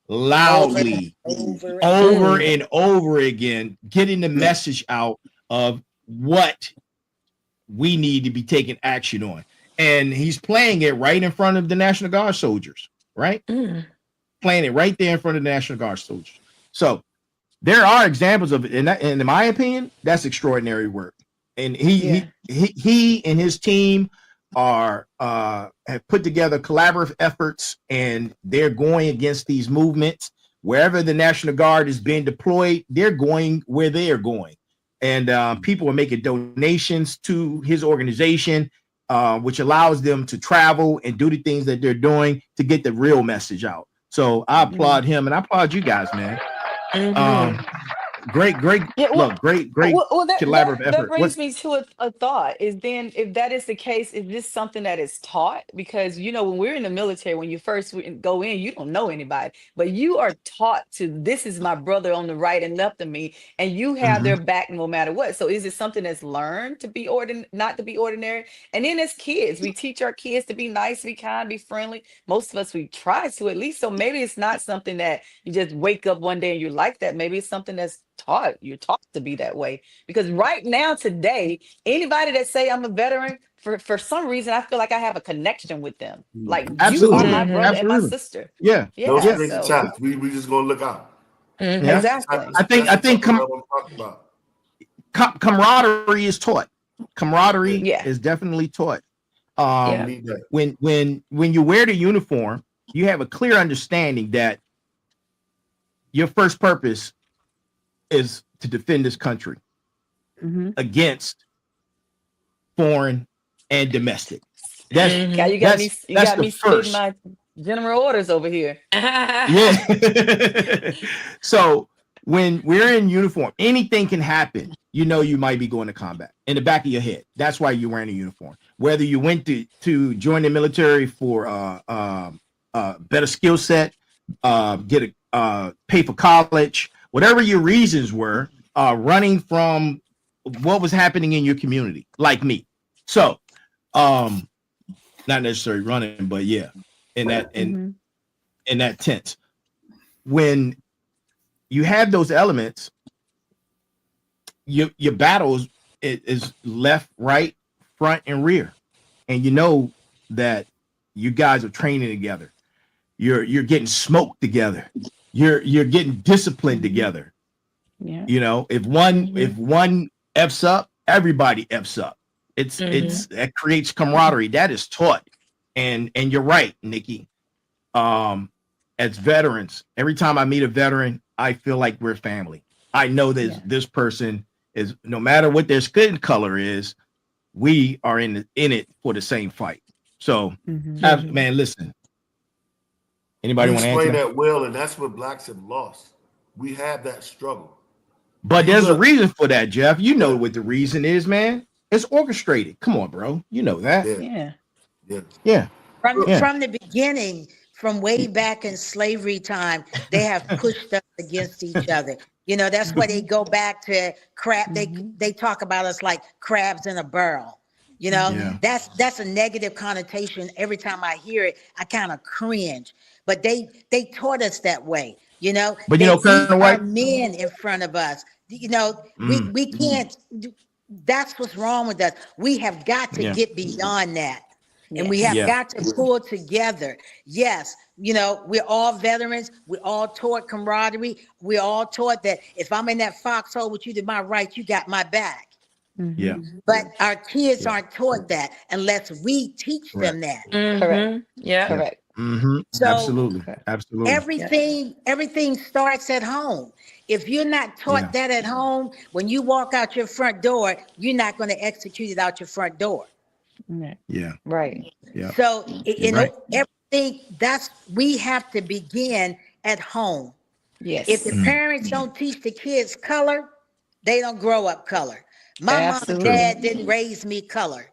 loudly over and over again, getting the message out of what we need to be taking action on. And he's playing it right in front of the National Guard soldiers, right? Playing it right there in front of the National Guard soldiers. So there are examples of it, and in my opinion, that's extraordinary work. And he and his team have put together collaborative efforts, and they're going against these movements. Wherever the National Guard is being deployed, they're going where they are going. And people are making donations to his organization, which allows them to travel and do the things that they're doing to get the real message out. So I applaud him, and I applaud you guys, man. Great collaborative effort. That brings me to a thought. Is then, if that is the case, is this something that is taught? Because, you know, when we're in the military, when you first go in, you don't know anybody, but you are taught to, this is my brother on the right and left of me, and you have their back no matter what. So is it something that's learned to be not to be ordinary? And then as kids, we teach our kids to be nice, be kind, be friendly. Most of us, we try to at least. So maybe it's not something that you just wake up one day and you're like that. Maybe it's something that's taught. You're taught to be that way. Because right now, today, anybody that say I'm a veteran, for some reason, I feel like I have a connection with them. Like, you are my brother and my sister. Yeah. Those strings attached. We just gonna look out. Exactly. I think camaraderie is taught. Camaraderie is definitely taught. When you wear the uniform, you have a clear understanding that your first purpose is to defend this country against foreign and domestic. You got me spitting General orders over here. Yeah. So when we're in uniform, anything can happen. You know, you might be going to combat in the back of your head. That's why you're wearing a uniform. Whether you went to join the military for better skill set, get a pay for college, whatever your reasons were, running from what was happening in your community, like me. So, not necessarily running, but yeah, in that tense. When you have those elements, your battles is left, right, front, and rear, and you know that you guys are training together. You're getting smoked together. You're getting disciplined together. Yeah. You know, if one F's up, everybody F's up. It's that creates camaraderie. That is taught. And you're right, Nikki. As veterans, every time I meet a veteran, I feel like we're family. I know that this person is, no matter what their skin color is, we are in it for the same fight. So, man, listen. Anybody want to answer that well, and that's what blacks have lost. We have that struggle. But there's a reason for that, Jeff. You know what the reason is, man. It's orchestrated. Come on, bro. You know that. Yeah. From the beginning, from way back in slavery time, they have pushed us against each other. You know, that's why they go back to crab. They talk about us like crabs in a barrel. You know, that's a negative connotation. Every time I hear it, I kind of cringe. But they taught us that way. You know, but you know, Colonel White, men in front of us. You know, we can't. That's what's wrong with us. We have got to get beyond that. And we have got to pull together. Yes, you know, we're all veterans. We're all taught camaraderie. We're all taught that if I'm in that foxhole with you to my right, you got my back. Yeah. But our kids aren't taught that unless we teach them that. Correct. Yeah. Correct. So absolutely. Everything starts at home. If you're not taught that at home, when you walk out your front door, you're not going to execute it out your front door. Yeah. Right. Yeah. So everything we have to begin at home. Yes. If the parents don't teach the kids color, they don't grow up color. My mom and dad didn't raise me color.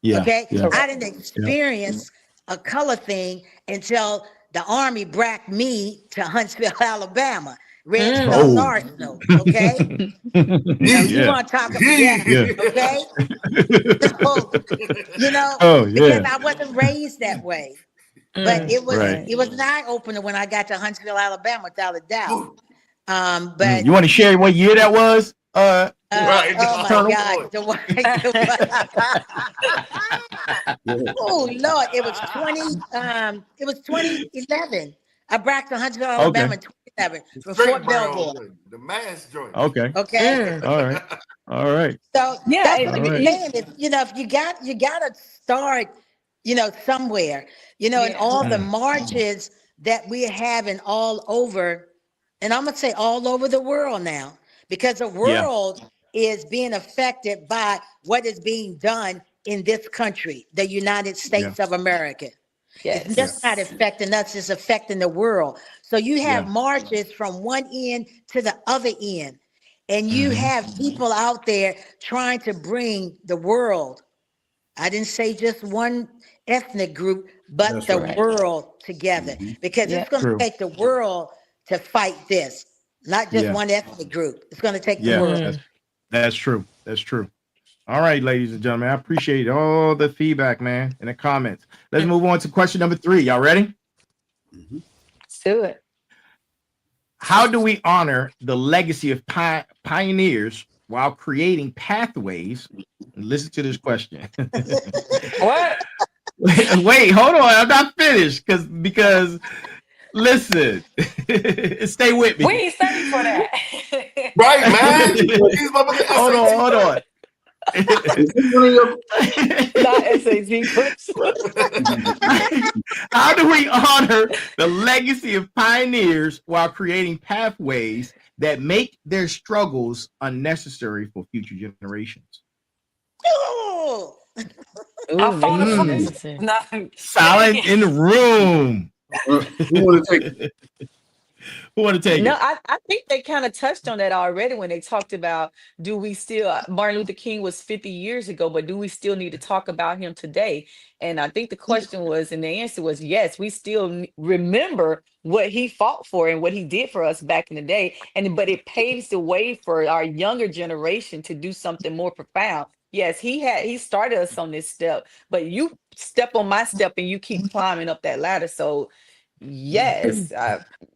Yeah. Okay. Yeah. I didn't experience a color thing until the Army bracked me to Huntsville, Alabama. Redstone Arsenal, okay? You want to talk about okay? So, you know, because I wasn't raised that way. But it was an eye-opener when I got to Huntsville, Alabama, without a doubt. But you want to share what year that was? Oh my God. Oh Lord, it was 2011. I bracked to Huntsville, Alabama in 2011 from Fort Belvoir. The mass joint. Okay. All right. So if you got to start, you know, somewhere, you know, and all the marches that we're having all over, and I'm gonna say all over the world now, because the world is being affected by what is being done in this country, the United States of America. It's just not affecting us, it's affecting the world. So you have marches from one end to the other end, and you have people out there trying to bring the world, I didn't say just one ethnic group, but the world together, because it's going to take the world to fight this, not just one ethnic group. It's going to take the world. That's true. That's true. All right, ladies and gentlemen, I appreciate all the feedback, man, and the comments. Let's move on to question number 3. Y'all ready? Let's do it. How do we honor the legacy of pioneers while creating pathways? Listen to this question. What? Wait, hold on. I'm not finished because listen, stay with me. We ain't studied for that. Right, man. Hold on. Not SAT questions. How do we honor the legacy of pioneers while creating pathways that make their struggles unnecessary for future generations? Oh. Our phone is Silent in the room. Who want to take? Who want to take No, it? I think they kind of touched on that already when they talked about do we still Martin Luther King was 50 years ago, but do we still need to talk about him today? And I think the question was, and the answer was yes, we still remember what he fought for and what he did for us back in the day. And but it paves the way for our younger generation to do something more profound. Yes, he started us on this step, but you step on my step and you keep climbing up that ladder. So yes,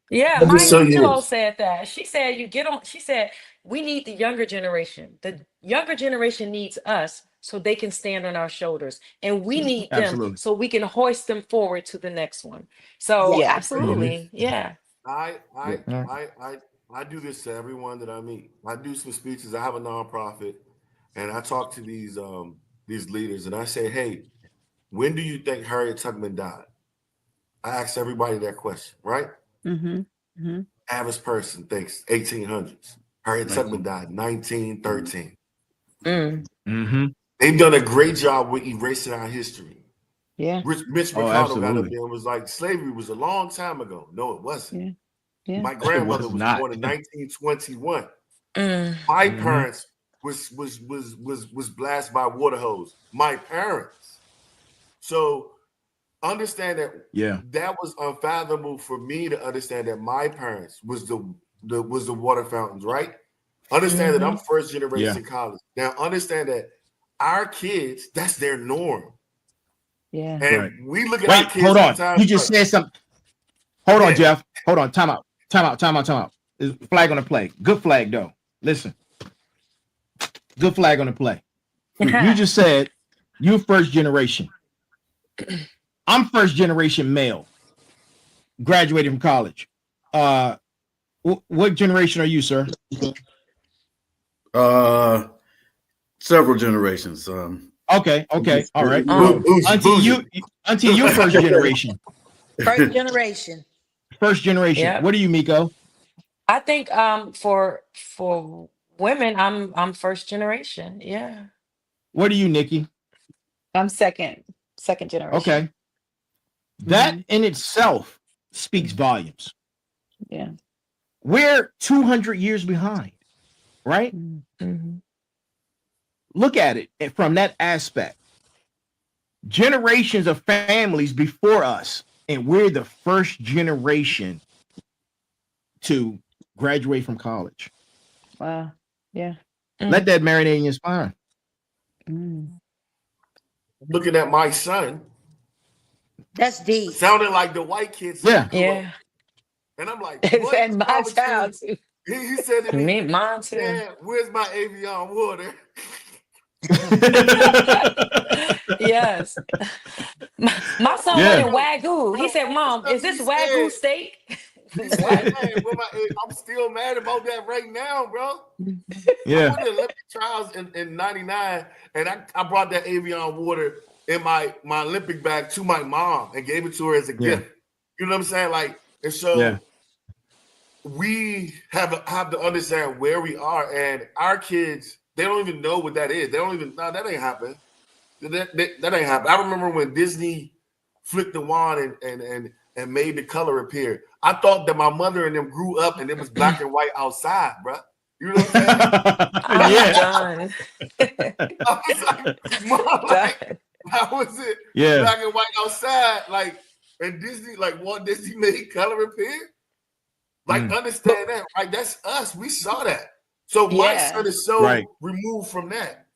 Yeah, I'm just Maya so Angelou you. said that. She said, you get on, she said, we need the younger generation. The younger generation needs us so they can stand on our shoulders. And we need them Absolutely. so we can hoist them forward to the next one. So yes. absolutely. Yeah. I Yeah. I I I I do this to everyone that I meet. I do some speeches. I have a nonprofit, and I talk to these leaders, and I say, "Hey, when do you think Harriet Tubman died?" I ask everybody that question, right? Mm-hmm. Mm-hmm. Average person thinks 1800s. Harriet Tubman 19. died 1913. Mm. Mm-hmm. They've done a great job with erasing our history. Yeah. Mitch Oh, McConnell got up absolutely. there and was like, slavery was a long time ago. No, it wasn't. Yeah. Yeah. My It grandmother was was not. born in 1921. Mm. My Mhm. parents was blasted by a water hose. My parents. So understand that Yeah. that was unfathomable for me to understand that my parents was the water fountains, right? Understand that I'm first generation college. Now understand that our kids, that's their norm. Yeah. And Right. we look at our Wait, kids hold on. sometimes. You just said something. Hold on, Yeah. Jeff. Hold on. Time out. There's a flag on the play. Good flag, though. Listen. Good flag on the play. You just said you're first generation. I'm first generation male. Graduated from college. What generation are you, sir? Several generations. Okay. All right. Bougie. Until you first generation. First generation. First generation. Yep. What are you, Miko? I think for women, I'm first generation. Yeah. What are you, Nikki? I'm second generation. Okay. That Mhm. in itself speaks volumes. Yeah. We're 200 years behind, right? Mhm. Look at it from that aspect. Generations of families before us, and we're the first generation to graduate from college. Wow. Yeah. Let that marinate in your spine. Mm. Looking at my son, That's deep. sounding like the white kids. Yeah. Yeah. And I'm like, what? And my child too. He said to me, Me, mine too. "Yeah, where's my Avion water?" Yes. My son Yeah. wanted Wagyu. He said, Mom, is this Wagyu steak? He said, "Man, I'm still mad about that right now, bro." I Yeah. won the Olympic trials in '99, and I brought that Avion water in my Olympic bag to my mom and gave it to her as a gift. You know what I'm saying? Like, and so we have to understand where we are, and our kids, they don't even know what that is. They don't even know that ain't happened. That ain't happened. I remember when Disney flicked the wand and made the color appear. I thought that my mother and them grew up and it was black and white outside, bro. You know what I'm saying? Yeah. Done. I was like, Mom, like, how was it Yeah. black and white outside? Like, and Disney, like Walt Disney made color appear? Like, understand that, right? That's us. We saw that. So my Yeah. son is so Right. removed from that.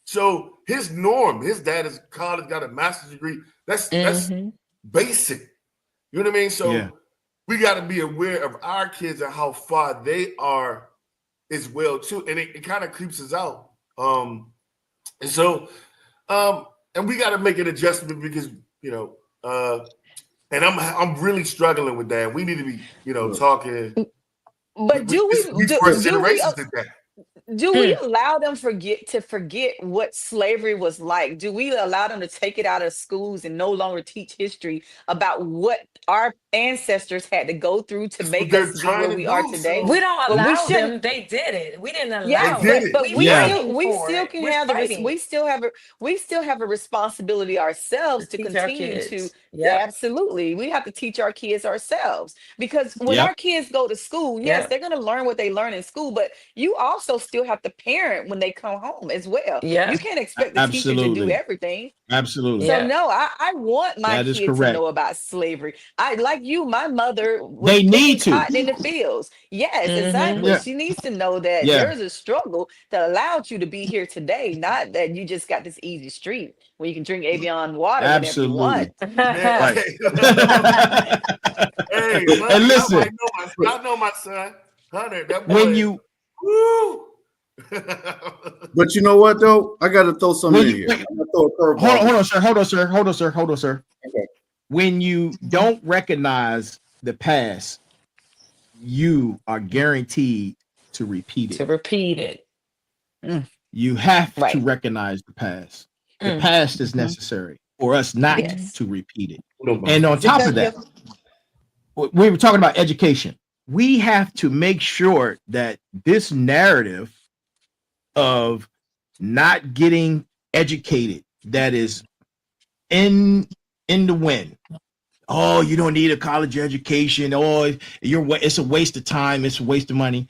So his norm, his dad is college, got a master's degree. That's basic. You know what I mean? So we got to be aware of our kids and how far they are as well too. And it kind of creeps us out. And so and we got to make an adjustment because, you know, and I'm really struggling with that. We need to be, you know, talking. But We first generations did that. do we allow them to forget what slavery was like? Do we allow them to take it out of schools and no longer teach history about what our ancestors had to go through to That's what make they're us be trying where to we are do. today? We don't But we allow shouldn't. them. They did it. We didn't Yes, allow They did it. it. but We we Yeah. fighting we for still it. can We're have fighting we still have a responsibility to ourselves to teach our continue to. kids. Yep. Absolutely, we have to teach our kids ourselves, because when Yep. our kids go to school, yes, Yep. they're going to learn what they learn in school, but you also still have to parent when they come home as well. You Yeah. can't expect the teacher to do Absolutely. everything. Absolutely. So Yeah. no, I want my That is kid to correct. know about slavery. I, like you, my mother was They picking need to. cotton in the fields. Yes, Mm-hmm. exactly. Yeah. She needs to know that Yeah. there's a struggle that allowed you to be here today, not that you just got this easy street where you can drink Avion water whenever you want. Absolutely. Man, Right. hey, hey, And Hunter, listen, I know my son. Hunter, that boy. when you Woo! But you know what though? I got to throw something when in you here. I'm gonna throw a curveball. hold on, sir. Okay. When you don't recognize the past, you are guaranteed to repeat To it. repeat it. You have to Right. recognize the past. The Mm. past is necessary for us not Yes. to repeat it. And on top of Because that, we were talking about education. We have to make sure that this narrative of not getting educated that is in the wind. Oh, you don't need a college education. Oh, it's a waste of time. It's a waste of money.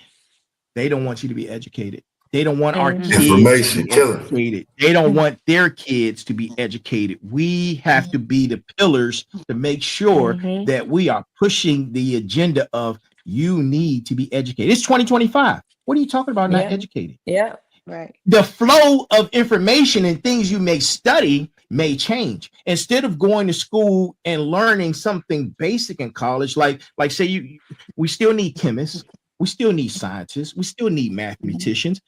They don't want you to be educated. They don't want our Mhm. kids Information to be killing. educated. They don't want their kids to be educated. We have to be the pillars to make sure Mhm. that we are pushing the agenda of you need to be educated. It's 2025. What are you talking about not Yeah. educated? Yeah. Right. The flow of information and things you may study may change. Instead of going to school and learning something basic in college, like say we still need chemists, we still need scientists, we still need mathematicians,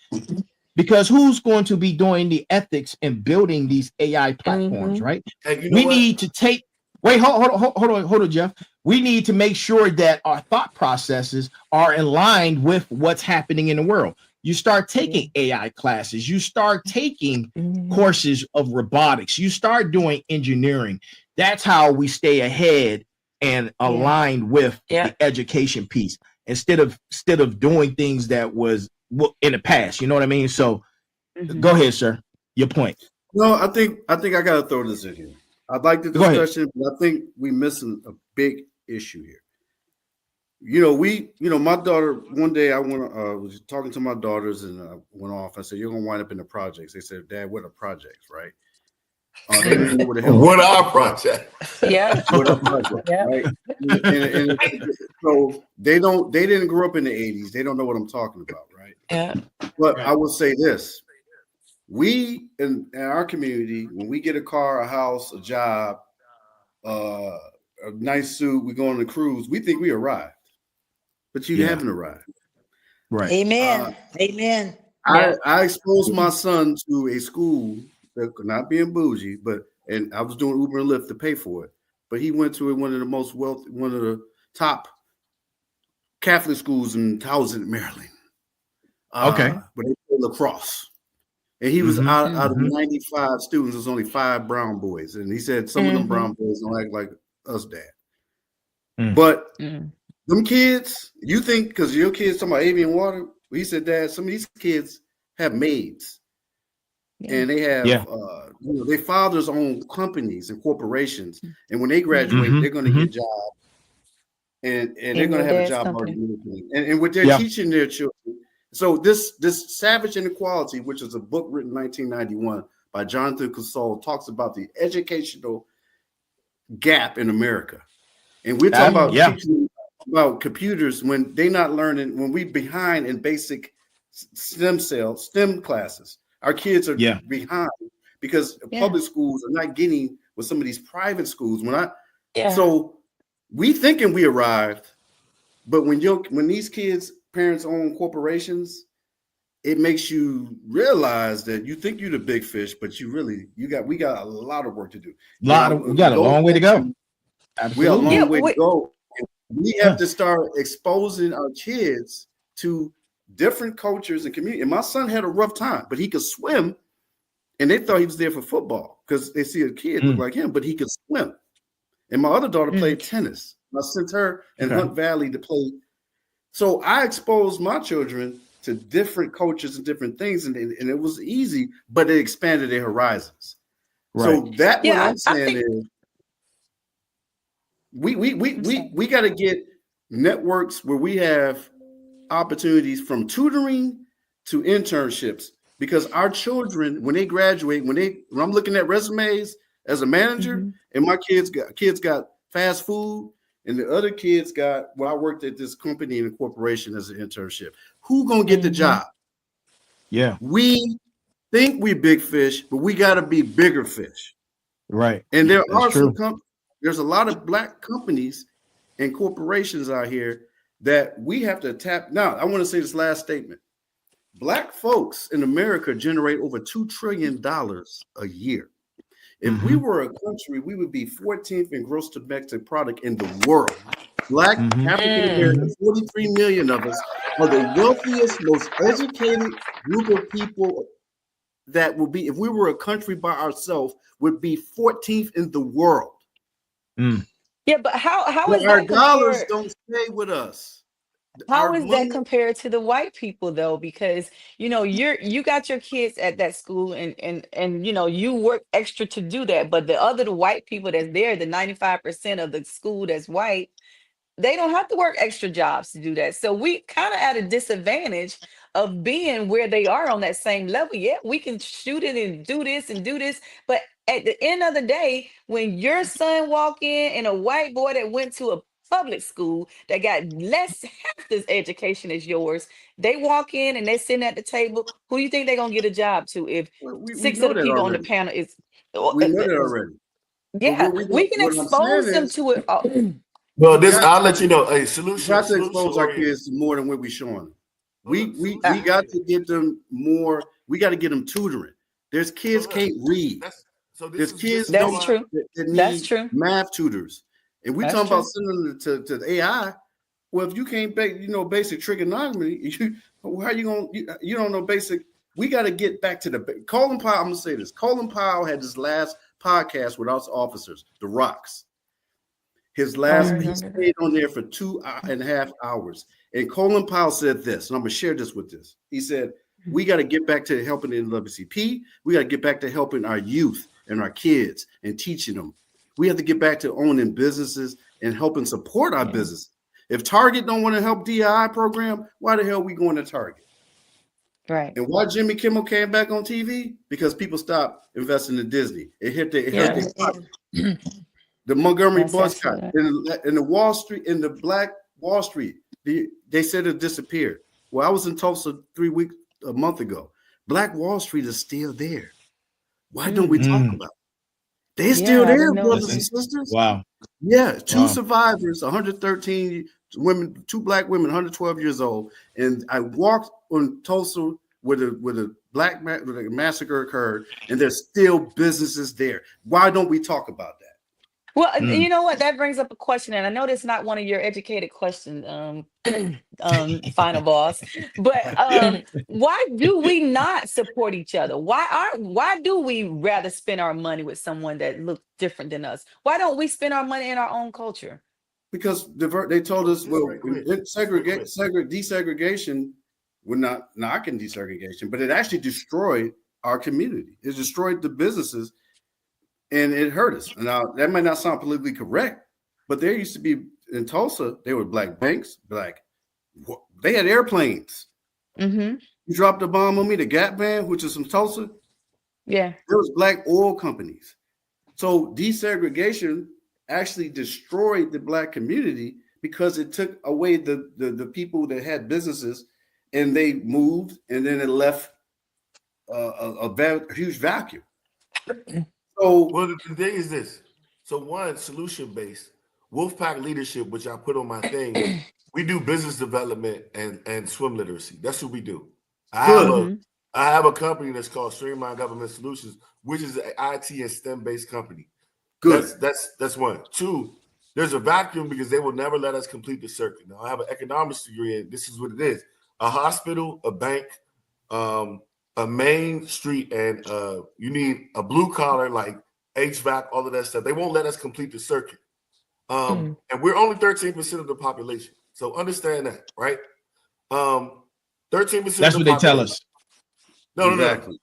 because who's going to be doing the ethics and building these AI platforms, Mhm. right? Hey, you know We what? need to take hold on, Jeff. We need to make sure that our thought processes are aligned with what's happening in the world. You start taking AI classes, you start taking Mhm. courses of robotics, you start doing engineering. That's how we stay ahead and aligned with Yeah. the education piece instead of doing things that was in the past. You know what I mean? So Mhm. go ahead, sir. Your point. No, I think I got to throw this in here. I'd like the Go ahead. discussion, but I think we missing a big issue here. My daughter, one day I was talking to my daughters and I went off. I said, "You're gonna wind up in the projects." They said, "Dad, what are projects, right?" They didn't know what the hell. What our project? Yeah. What are projects, Yeah. right? And so they didn't grow up in the 80s. They don't know what I'm talking about, right? Yeah. But I will say this: we in our community, when we get a car, a house, a job, a nice suit, we go on the cruise, we think we arrived. But you haven't arrived. Right. Amen. Amen. I exposed my son to a school that could not being bougie, and I was doing Uber and Lyft to pay for it. But he went to one of the top Catholic schools in Towson, Maryland. Okay. But they played lacrosse. And he was out of 95 students, there's only 5 brown boys. And he said some of them brown boys don't act like us, Dad. But them kids, you think because your kids talking about avian water, he said, Dad, some of these kids have maids. And they have their fathers own companies and corporations. And when they graduate, they're going to get jobs. And they're going to have a job already. And what they're teaching their children. So this Savage Inequality, which is a book written in 1991 by Jonathan Console, talks about the educational gap in America. And we're talking about teaching about computers when they're not learning, when we're behind in basic STEM classes. Our kids are behind because public schools are not getting with some of these private schools. So we thinking we arrived, but when these kids' parents own corporations, it makes you realize that you think you're the big fish, but we got a lot of work to do. We got a long way to go. Absolutely. We got a long way to go. We have to start exposing our kids to different cultures and community. And my son had a rough time, but he could swim, and they thought he was there for football because they see a kid look like him, but he could swim. And my other daughter played tennis. I sent her in Hunt Valley to play. So I exposed my children to different cultures and different things, and it was easy, but it expanded their horizons. Right. So that what I'm saying is we got to get networks where we have opportunities from tutoring to internships, because our children, when they graduate, when I'm looking at resumes as a manager, and my kids got fast food, and the other kids got, well, I worked at this company in a corporation as an internship. Who gonna get the job? Yeah. We think we big fish, but we got to be bigger fish. Right. And there are there's a lot of black companies and corporations out here that we have to tap. Now, I want to say this last statement. Black folks in America generate over $2 trillion a year. If we were a country, we would be 14th in gross domestic product in the world. Black African Americans, 43 million of us, are the wealthiest, most educated group of people that will be, if we were a country by ourselves, would be 14th in the world. Yeah, but how is our that dollars don't stay with us? How is that compared to the white people though? Because you got your kids at that school and you work extra to do that, but the white people that's there, the 95% of the school that's white, they don't have to work extra jobs to do that. So we kind of at a disadvantage of being where they are on that same level. Yeah, we can shoot it and do this, but at the end of the day, when your son walk in and a white boy that went to a public school that got half this education as yours, they walk in and they're sitting at the table, who do you think they're gonna get a job to if six of the people on the panel is we know that already. Yeah, we can expose them to it. Well, I'll let you know. A solution. We got to expose our kids to more than what we're showing them. We got to get them more. We got to get them tutoring. There's kids can't read. There's kids that need math tutors. And we talking about sending them to the AI. Well, if you can't basic trigonometry, how you gonna you don't know basic. We got to get back to the Colin Powell. I'm gonna say this. Colin Powell had his last podcast with us officers, the Rocks. His last he stayed on there for 2.5 hours. And Colin Powell said this, and I'm gonna share this with this. He said, we got to get back to helping the NAACP. We got to get back to helping our youth and our kids and teaching them. We have to get back to owning businesses and helping support our business. If Target don't want to help DII program, why the hell are we going to Target? Right. And why Jimmy Kimmel came back on TV? Because people stopped investing in Disney. It hit the Montgomery bus cut in the Wall Street, in the Black Wall Street. They said it disappeared. Well, I was in Tulsa a month ago. Black Wall Street is still there. Why don't we talk about it? They're still there, brothers and sisters. Wow. Yeah, two survivors, 113 women, 2 black women, 112 years old. And I walked on Tulsa where the black massacre occurred, and there's still businesses there. Why don't we talk about that? Well, you know what? That brings up a question, and I know that's not one of your educated questions, final boss. But why do we not support each other? Why do we rather spend our money with someone that looks different than us? Why don't we spend our money in our own culture? Because they told us, well, desegregation. We're not knocking desegregation, but it actually destroyed our community. It destroyed the businesses. And it hurt us. Now, that might not sound politically correct, but there used to be in Tulsa, there were black banks, they had airplanes. You dropped a bomb on me, the Gap Band, which is from Tulsa. Yeah. There was black oil companies. So desegregation actually destroyed the black community because it took away the people that had businesses, and they moved, and then it left a huge vacuum. So, well, the thing is this. So, one, solution-based. Wolfpack leadership, which I put on my thing, we do business development and swim literacy. That's what we do. I have a company that's called Streamline Government Solutions, which is an IT and STEM-based company. Good. That's one. Two, there's a vacuum because they will never let us complete the circuit. Now, I have an economics degree, and this is what it is. a hospital, a bank, a main street, and you need a blue collar like HVAC, all of that stuff. They won't let us complete the circuit. And we're only 13% of the population. So understand that, right? 13% That's what they tell us. No. Exactly.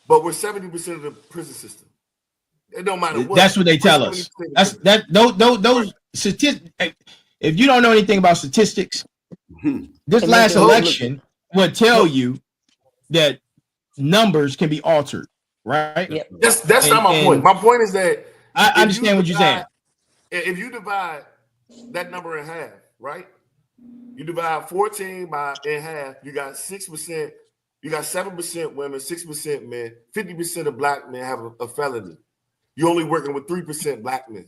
But we're 70% of the prison system. It don't matter what. That's what they tell us. That's that those statistics. If you don't know anything about statistics, this last election would tell you that numbers can be altered, right? Yep. That's not my point. My point is that I understand what you're saying. If you divide that number in half, right? You divide 14 in half, you got 6%, you got 7% women, 6% men, 50% of black men have a felony. You're only working with 3% black men.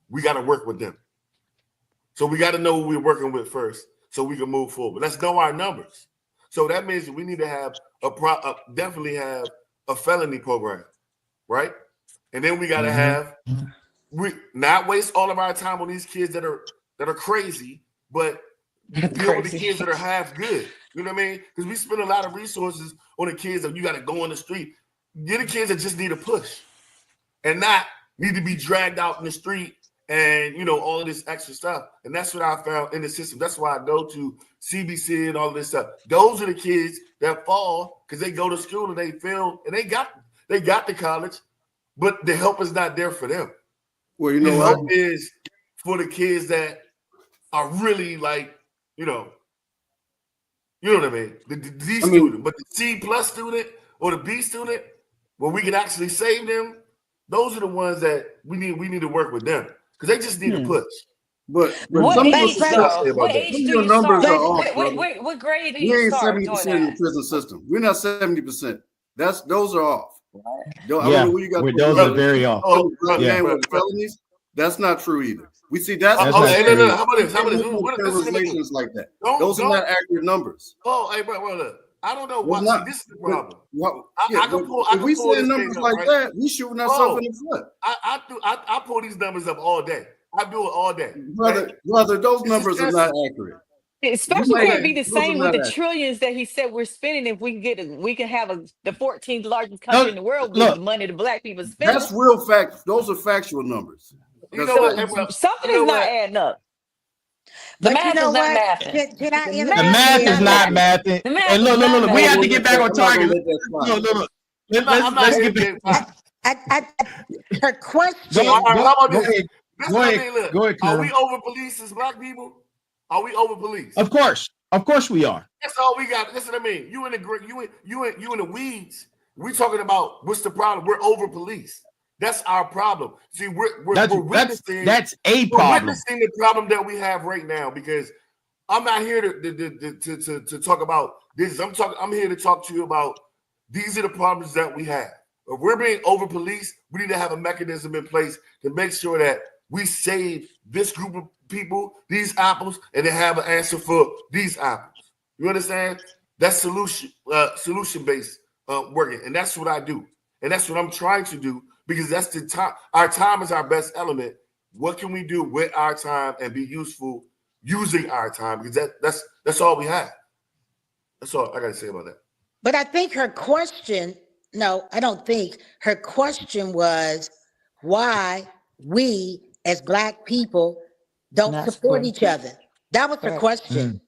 We got to work with them. So we got to know who we're working with first so we can move forward. Let's know our numbers. So that means that we need to have definitely have a felony program, right? And then we got to have not waste all of our time on these kids that are crazy, but deal with the kids that are half good. You know what I mean? Because we spend a lot of resources on the kids that you got to go on the street. Get the kids that just need a push and not need to be dragged out in the street and, you know, all of this extra stuff. And that's what I found in the system. That's why I go to CBC and all of this stuff. Those are the kids that fall because they go to school and they fail and they got to college, but the help is not there for them. Well, you know the what? help is for the kids that are really like, you know what I mean? The D student, but the C plus student or the B student, where we can actually save them, those are the ones that we need to work with them because they just need a push. But What some age, though? What age do you numbers start? are off, Wait, what grade do we you ain't start 70% doing in the that? prison system. We're not 70%. Those are off. I don't Yeah, know who you got. those are very off. Yeah, with felonies. That's not true either. We see that's That's How not true. about this? relations like that. Don't- Those are don't- not accurate numbers. Oh, hey, bro, look. I don't know Well, why. not- See, this is the problem. If we see numbers like that, we shooting ourselves in the foot. I pull these numbers up all day. I do it all day. Brother, those numbers are not accurate. Especially You can't be the those same are with not the accurate. trillions that he said we're spending. If we can have the 14th largest country in the world with the money the black people spend. That's real fact. Those are factual numbers. You know what? Hey, bro, Something you know is not what? adding up. But math you know is not what? mathing. Can I The The interject math here? is not mathing. The math Hey, look. is not We have to mathing. get back on target. Look. I'm not Let's here get to back. get Her question. All right, how about Go this? ahead. This is Go what I ahead. mean, look. Go ahead, Are Colonel. we over police as black people? Are we over police? Of course we are. That's all we got. That's what I mean. You in the weeds. We talking about what's the problem? We're over police. That's our problem. See, we're witnessing. That's a We're problem. witnessing the problem that we have right now because I'm not here to talk about this. I'm here to talk to you about these are the problems that we have. If we're being over policed, we need to have a mechanism in place to make sure that we save this group of people, these apples, and then have an answer for these apples. You understand? That's solution-based working, and that's what I do, and that's what I'm trying to do because that's the time. Our time is our best element. What can we do with our time and be useful using our time? Because that's all we have. That's all I got to say about that. But I think her question, no, I don't think her question was why we as black people don't That's support correct. each other. That was her Right. question.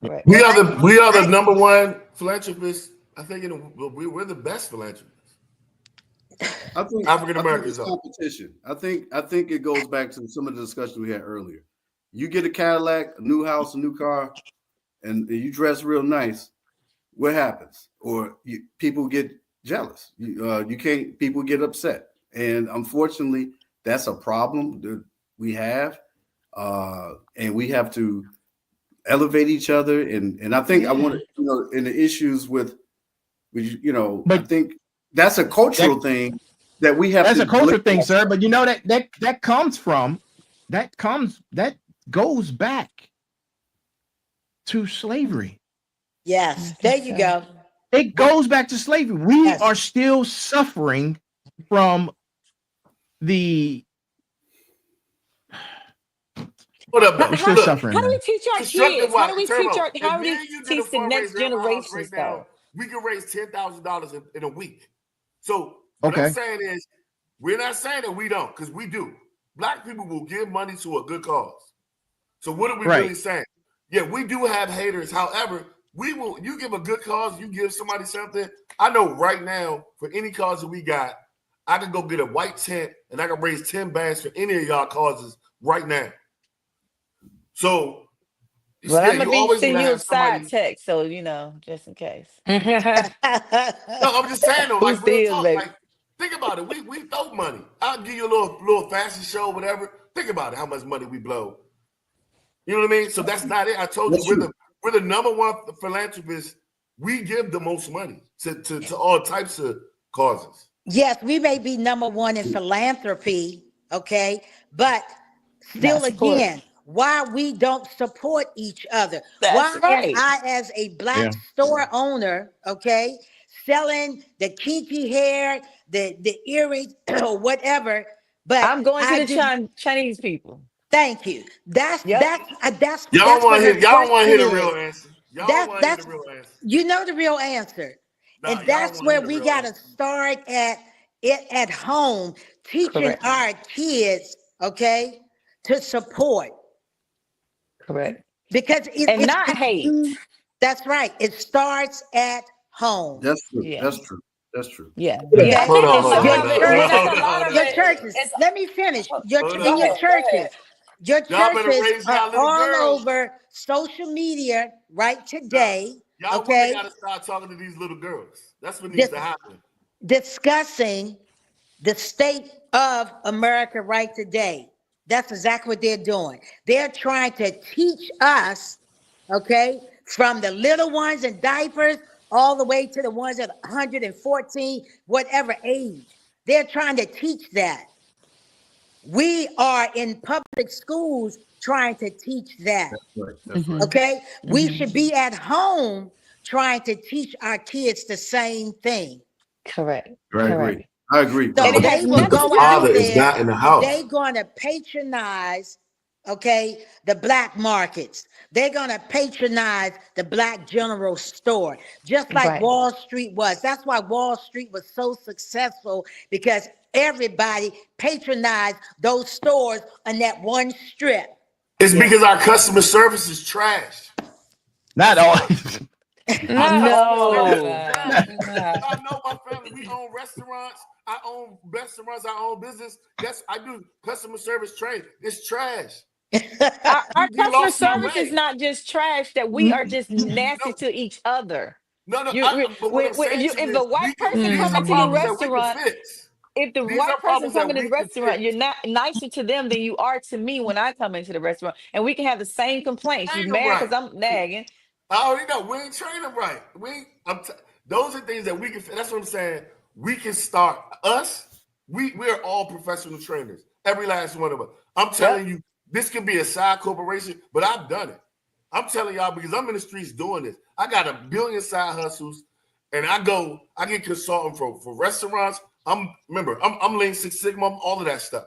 Right. We are the number one philanthropists. I think we're the best philanthropists. I think African Americans it's are. competition. I think it goes back to some of the discussion we had earlier. You get a Cadillac, a new house, a new car, and you dress real nice. What happens? Or people get jealous. People get upset, and unfortunately, that's a problem that we have, and we have to elevate each other. And I think I want to, in the issues with But I think that's a cultural thing that we have. That's to a culture look thing, at. sir. But that goes back to slavery. Yes, there you go. It goes back to slavery. We Yes. are still suffering from the Hold up, We're though. still Look, suffering, How do we man. teach our constructive kids? How do wise, we teach Turbo, our? if How do me we and you did a teach the next fundraiser at my house right generations now, though? we can raise $10,000 in a week. So what Okay. I'm saying is, we're not saying that we don't, because we do. Black people will give money to a good cause. So what are we Right. really saying? Yeah, we do have haters. However, we will. You give a good cause, you give somebody something. I know right now, for any cause that we got, I can go get a white tent and I can raise 10 bands for any of y'all causes right now. So, Well, yeah, I'm gonna you be always sending gonna you a have somebody. side text, so you know, just in case. No, I'm just saying though, Who like real steals, talk. baby? Like, think about it. We throw money. I'll give you a little fashion show, whatever. Think about it, how much money we blow. You know what I mean? So that's not it. I told you we're the number one philanthropist. We give the most money to all types of causes. Yes, we may be number one in philanthropy, okay, but still Not support. again, why we don't support each other? That's Why am right. I, as a black Yeah. store owner, okay, selling the kinky hair, the earrings, or whatever, but I'm going to I the do. Chinese people. Thank you. That's Yep. that's Y'all that's don't want what to her hear. Y'all don't want to question hear the real is. answer. Y'all don't want to hear That's the real answer. you know the real answer. Nah, And y'all don't that's want to where hear the we real got to answer. start at it at home, teaching Correct. our kids, okay, to support. Correct. Because And not hate. that's right. It starts at home. That's true. Yeah. That's true. That's true. Yeah. Okay? Yeah. Hold on, And hold on, some Your of hold it, on, when it's churches, a hold on, lot hold of your on. it, churches. it's Let me finish. Your Hold in your on. go ahead. churches. Your Y'all better churches raise are y'all little all girls. over social media right Nah, today, y'all women okay, gotta start talking to these little girls. That's what needs dis- to happen. discussing the state of America right today. That's exactly what they're doing. They're trying to teach us, okay, from the little ones in diapers all the way to the ones at 114, whatever age. They're trying to teach that. We are in public schools trying to teach that, Right. That's right. okay? We Mhm. should be at home trying to teach our kids the same thing. Correct. I agree. Correct. I agree. So And it they has will But the nothing go to out father do. is there not in the and house. they're going to patronize, okay, the black markets. They're going to patronize the black general store, just like Right. Wall Street was. That's why Wall Street was so successful, because everybody patronized those stores on that one strip. It's Yeah. because our customer service is trash. Not all. Our customer service is No. trash. I know my family. We own restaurants. I own restaurants. I own business. Yes, I do customer service training. It's trash. Our We customer lost our service is way. not just trash, that we are just nasty No, to each other. no. You But what I'm saying to if you the is, white person these come are into the problems that we can restaurant, fix. if the These are white person problems come that into the we can restaurant, you're fix. not nicer to them than you are to me when I come into the restaurant, and we can have the same complaints. You Train them mad right. because I'm nagging? I already know we ain't training them right. We ain't, those are things that we can. That's what I'm saying. We can start us. We're all professional trainers. Every last one of us. I'm Yep. telling you, this could be a side corporation, but I've done it. I'm telling y'all because I'm in the streets doing this. I got a billion side hustles, and I get consulting for restaurants. I'm Lean Six Sigma, I'm all of that stuff.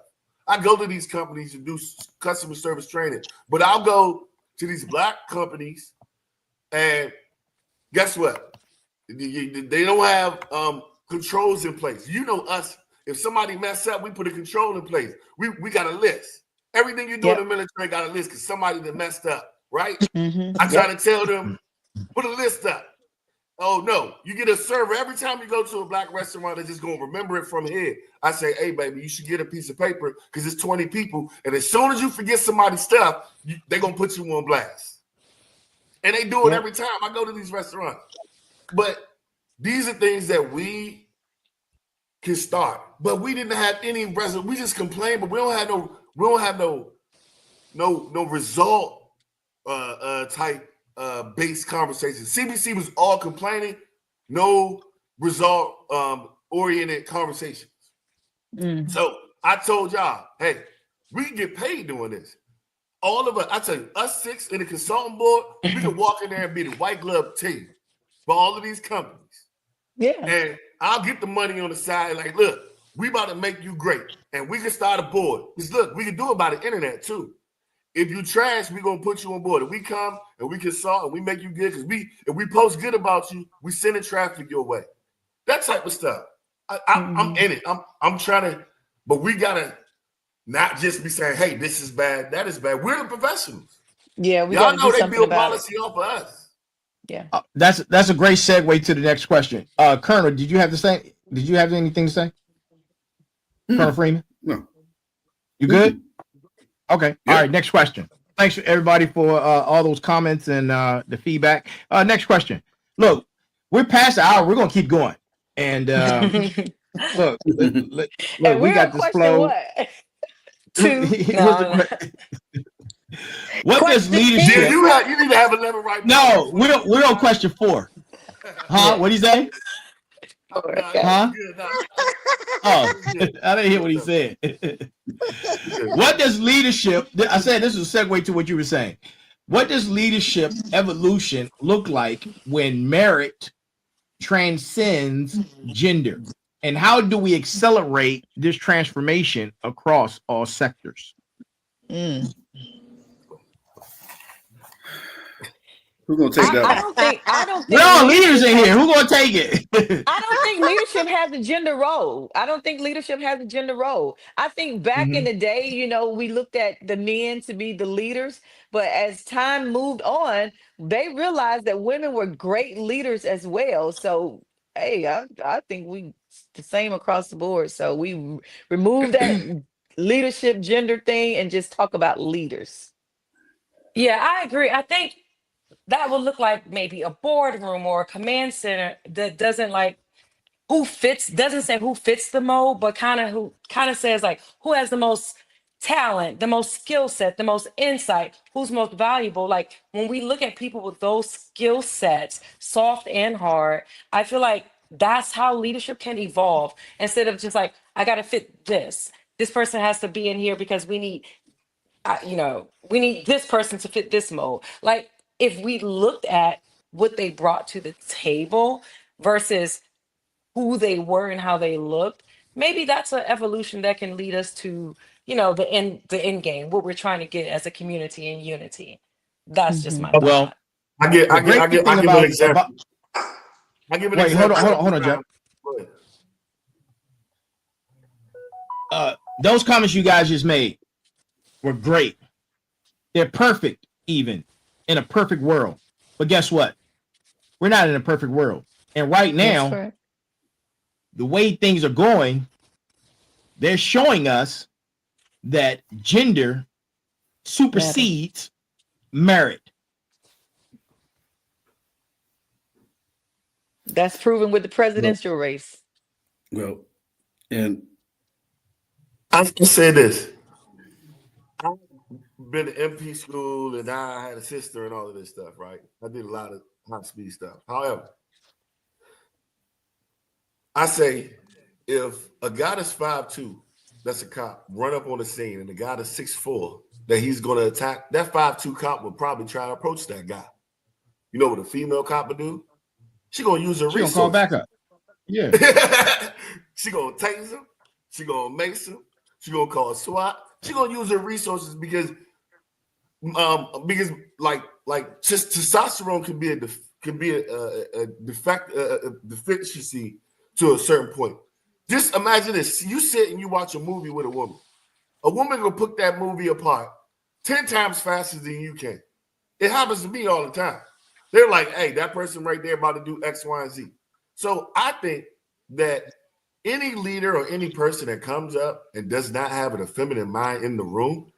I go to these companies to do customer service training, but I'll go to these black companies, and guess what? They don't have controls in place. You know us. If somebody mess up, we put a control in place. We got a list. Everything you do in the Yep. military got a list because somebody that messed up, right? Mm-hmm. I try Yep. to tell them, put a list up. Oh no, you get a server every time you go to a black restaurant. They're just gonna remember it from here. I say, hey baby, you should get a piece of paper because it's 20 people, and as soon as you forget somebody's stuff, they're gonna put you on blast. And they do it every time I go to these restaurants. But these are things that we can start. But we didn't have any result. We just complain, but we don't have no result type based conversation. CBC was all complaining, no result oriented conversations. Mm-hmm. So I told y'all, hey, we can get paid doing this. All of us, I tell you, us six in the consultant board, we can walk in there and be the white glove team for all of these companies. Yeah. And I'll get the money on the side. Like, look, we about to make you great. And we can start a board. Because look, we can do it by the internet too. if you trash, we're gonna put you on board. If we come and we consult and we make you good, because if we post good about you, we sending traffic your way. That type of stuff. I'm in it. I'm trying to, but we gotta not just be saying, hey, this is bad, that is bad. We're the professionals. Yeah, we Y'all gotta know do they something build about policy off of us. it. Yeah. That's a great segue to the next question. Colonel, did you have anything to say? Colonel Freeman? No. You good? Okay. Yeah. All right. Next question. Thanks for everybody for all those comments and the feedback. Next question. Look, we're past the hour. We're gonna keep going. And look, And we we're got on this question flow. what? 2. What does Question leadership? Yeah, you need to have a level right now. No, we're on question 4. Huh? What do you say? Huh? Oh, I didn't hear what he said. What does leadership? I said this is a segue to what you were saying. What does leadership evolution look like when merit transcends gender? And how do we accelerate this transformation across all sectors? Who's gonna take that? I don't think We're all leaders in here. Who's gonna take it? I don't think leadership has a gender role. I think back in the day, we looked at the men to be the leaders, but as time moved on, they realized that women were great leaders as well. So, hey, I think we the same across the board. So we remove that leadership gender thing and just talk about leaders. Yeah, I agree. I think that would look like maybe a boardroom or a command center that doesn't say who fits the mold, but kind of says like who has the most talent, the most skill set, the most insight, who's most valuable. Like when we look at people with those skill sets, soft and hard, I feel like that's how leadership can evolve instead of just like, I got to fit this. This person has to be in here because we need this person to fit this mold. Like if we looked at what they brought to the table versus who they were and how they looked, maybe that's an evolution that can lead us to, the end game, what we're trying to get as a community and unity. That's just my Well, thought. I give an example. Wait, hold on, Jeff. Those comments you guys just made were great. They're perfect, even in a perfect world. But guess what? We're not in a perfect world. And right now, the way things are going, they're showing us that gender supersedes merit. That's proven with the presidential race. Well, and I can say this. I've been to MP school and I had a sister and all of this stuff, right? I did a lot of high speed stuff. However, I say if a guy that's 5'2", that's a cop, run up on the scene and the guy that's 6'4", that he's going to attack, that 5'2" cop would probably try to approach that guy. You know what a female cop would do? She going to use her resources. She going to call backup. Yeah. She going to tase him. She going to mace him. She going to call SWAT. She going to use her resources because like just testosterone can be a deficiency to a certain point. Just imagine this. You sit and you watch a movie with a woman. A woman will put that movie apart 10 times faster than you can. It happens to me all the time. They're like, hey, that person right there about to do X, Y, and Z. So I think that any leader or any person that comes up and does not have an feminine mind in the room,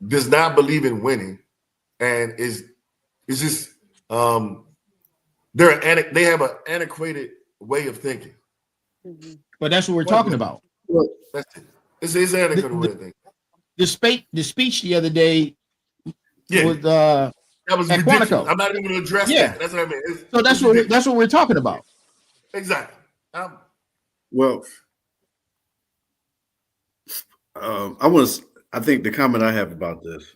does not believe in winning, and is just they have an antiquated way of thinking. But that's what we're talking about. That's it. It's an antiquated way of thinking. The speech the other day was that was at ridiculous. Quantico. I'm not even going to address that. That's what I mean. So that's what we're talking about. Exactly. I think the comment I have about this,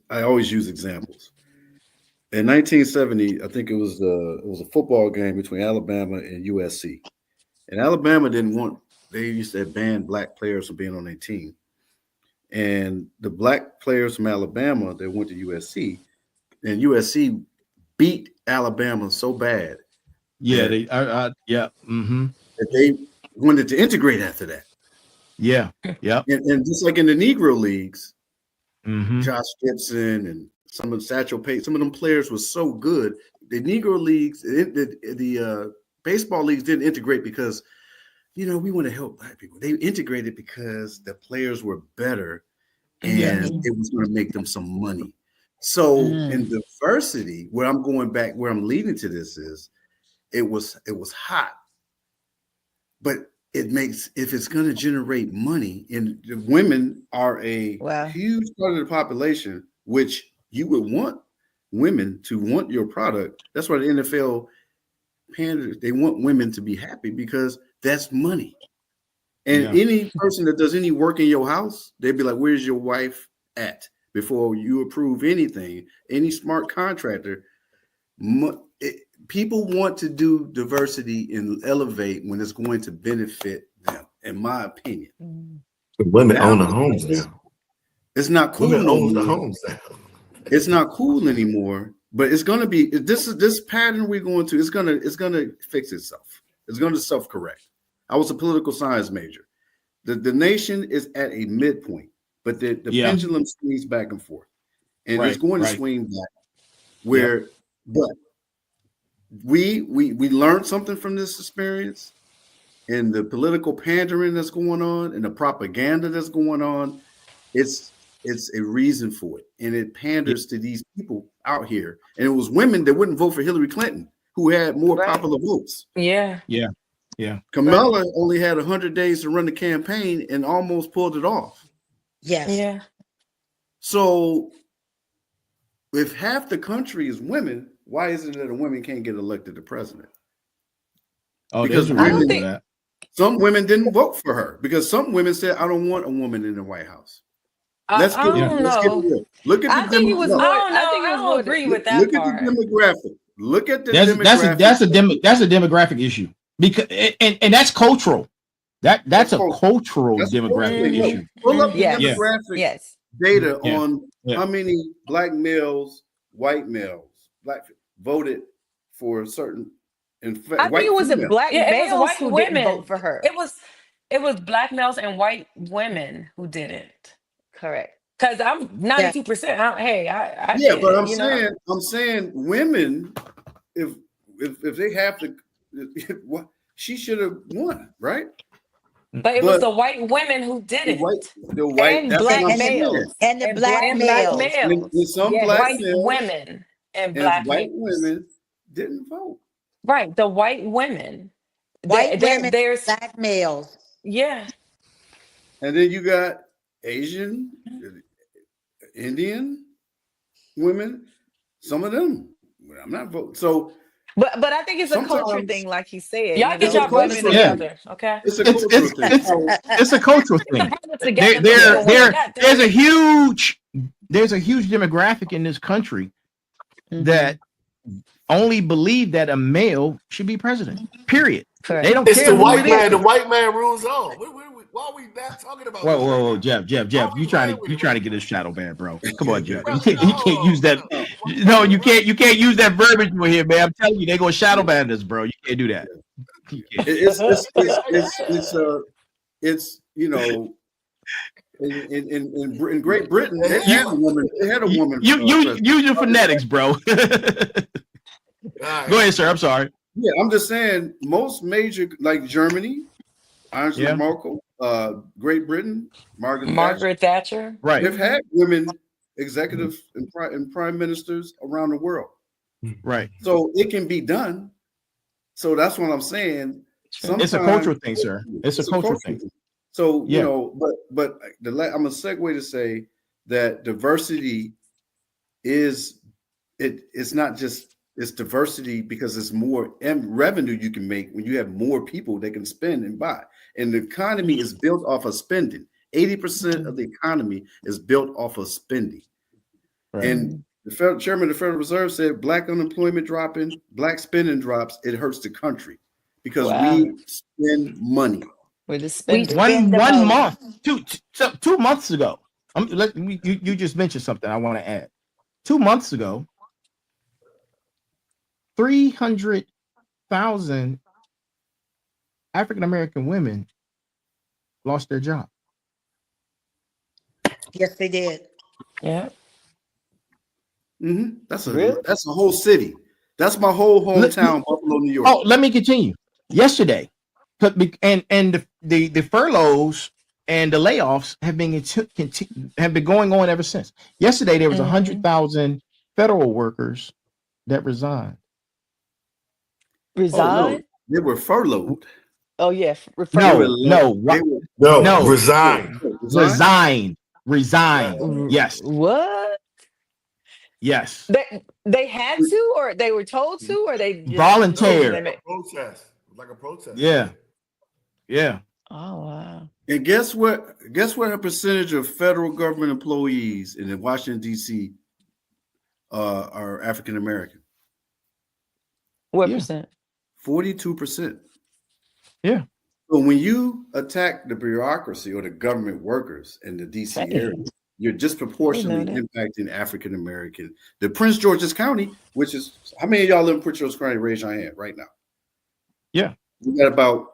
I always use examples. In 1970, I think it was a football game between Alabama and USC, and Alabama they used to ban black players from being on their team, and the black players from Alabama that went to USC, and USC beat Alabama so bad. Yeah, that, Mm-hmm. that they wanted to integrate after that. Yeah. Yep. And just like in the Negro leagues, Mm-hmm. Josh Gibson and some of Satchel Paige, some of them players were so good. The Negro leagues, the baseball leagues didn't integrate because, we want to help black people. They integrated because the players were better and it was going to make them some money. So in diversity, where I'm going back, where I'm leading to this is, it was hot, but it makes, if it's going to generate money, and the women are a huge part of the population, which you would want women to want your product. That's why the NFL panders, they want women to be happy because that's money. And any person that does any work in your house, they'd be like, where's your wife at? Before you approve anything, any smart contractor, people want to do diversity and elevate when it's going to benefit them, in my opinion. Women own the homes now. It's not cool. Women own the homes now. It's not cool anymore, but it's going to be, this pattern we're going to, it's going to fix itself. It's going to self-correct. I was a political science major. The nation is at a midpoint, but the pendulum swings back and forth, and it's going to swing back but we learned something from this experience, and the political pandering that's going on and the propaganda that's going on. It's a reason for it, and it panders to these people out here. And it was women that wouldn't vote for Hillary Clinton who had more popular votes. Yeah. Kamala only had 100 days to run the campaign and almost pulled it off. Yes. Yeah. So if half the country is women, why is it that a woman can't get elected to president? Oh, because some women didn't vote for her, because some women said, I don't want a woman in the White House. Let's get real. Look at the demographic. I don't agree with that. Look at the demographic. Look at the demographic. That's a demographic issue, because and that's cultural. That's a cultural demographic issue. Pull up the demographic data on how many black males, white males, voted for certain. I think it was black males who didn't vote for her. It was black males and white women who didn't. Correct. Because I'm 92%. But I'm saying women, if they have to, she should have won, right? But it was the white women who did it. The white and black males. And the black males. And some black males, women and black white women didn't vote. Right. The white women. White women, black males. Yeah. And then you got Asian, Indian women, some of them. I'm not voting. So But I think it's a culture thing, like he said. Y'all get your women together, okay? It's a cultural thing. It's a cultural thing. There's a huge demographic in this country that only believe that a male should be president. Period. Correct. They don't It's care. the white man. The white man rules on. Why are we not talking about? Whoa, Jeff, you trying to get his shadow banned, bro? Come on, Jeff. You can't use that. No, you can't use that verbiage for here, man. I'm telling you, they're gonna shadow ban us, bro. You can't do that. It's in Great Britain, they had a woman. You use your phonetics, bro. Go ahead, sir. I'm sorry. Yeah, I'm just saying most major, like Germany, Angela Merkel, Great Britain, Margaret Thatcher. Right. They've had women executives and prime ministers around the world. Right. So it can be done. So that's what I'm saying. It's a cultural thing, sir. It's a cultural thing. So, but I'm a segue to say that diversity it's not just, it's diversity because it's more revenue you can make when you have more people that can spend and buy. And the economy is built off of spending. 80% of the economy is built off of spending. Right. And the chairman of the Federal Reserve said, black unemployment dropping, black spending drops, it hurts the country because we spend money. We're just spending. One month, 2 months ago, You just mentioned something I want to add. 2 months ago, 300,000 African American women lost their job. Yes, they did. Yeah. That's a Really? that's a whole city. That's my whole hometown, Buffalo, New York. Oh, let me continue. Yesterday, and the furloughs and the layoffs have been going on ever since. Yesterday, there was 100,000 federal workers that resigned. Oh, no, Resign? they were furloughed. Oh, yeah. They No, were no, they were no. Resign. Resign. Yes, What? yes. They had to, or they were told to, or they just Volunteer. They made- Protest. Like a protest. Yeah. Yeah. Oh wow. And guess what? Guess what? A percentage of federal government employees in Washington D.C. Are African American. What Yeah. percent? 42%. Yeah. So when you attack the bureaucracy or the government workers in the D.C. Dang. area, you're disproportionately I didn't impacting African American. The Prince George's County, which is how many of y'all live in Prince George's County? Raise your hand right now. Yeah. We got about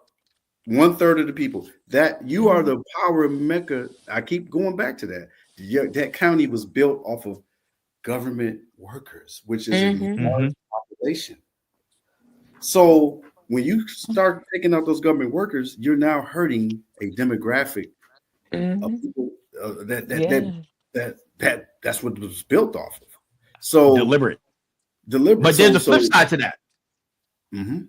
1/3 of the people. That you are the power mecca. I keep going back to that. That county was built off of government workers, which is a large population. So when you start taking out those government workers, you're now hurting a demographic of people that's what it was built off of. So Deliberate. So- But there's a flip so- side to that. Mhm.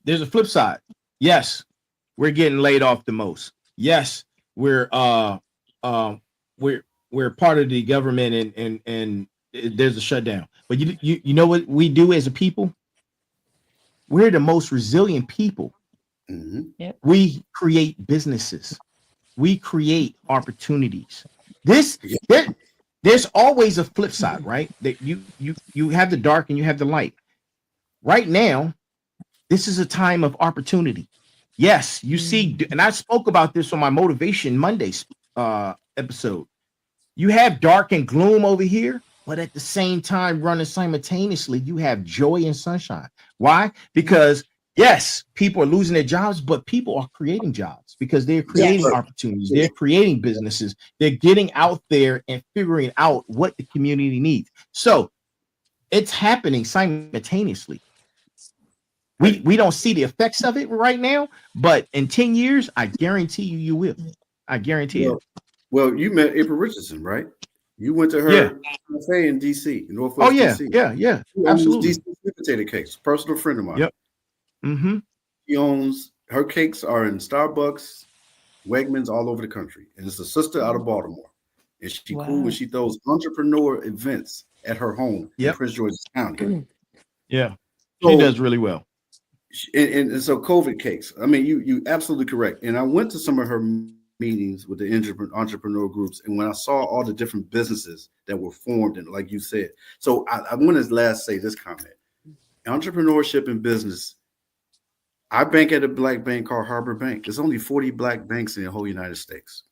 There's a flip side. Yes, we're getting laid off the most. Yes, we're part of the government and there's a shutdown. But you know what we do as a people? We're the most resilient people. Mhm. We create businesses. We create opportunities. There's always a flip side, right? That you have the dark and you have the light. Right now, this is a time of opportunity. Yes, you see, and I spoke about this on my Motivation Mondays episode. You have dark and gloom over here, but at the same time, running simultaneously, you have joy and sunshine. Why? Because yes, people are losing their jobs, but people are creating jobs because they're creating opportunities. They're creating businesses. They're getting out there and figuring out what the community needs. So it's happening simultaneously. We don't see the effects of it right now, but in 10 years, I guarantee you will. I guarantee it. Well, you met April Richardson, right? You went to her cafe in DC, Northwest Oh yeah, DC. yeah, She owns absolutely. DC sweet potato cakes, personal friend of mine. Yep. Mm-hmm. She owns her cakes are in Starbucks, Wegmans, all over the country, and it's a sister out of Baltimore. And she cool when she throws entrepreneur events at her home in Prince George's County. Yeah, So- she does really well. And so COVID cakes. I mean, you absolutely correct. And I went to some of her meetings with the entrepreneur groups, and when I saw all the different businesses that were formed, and like you said, so I want to last say this comment: entrepreneurship and business. I bank at a black bank called Harbor Bank. There's only 40 black banks in the whole United States.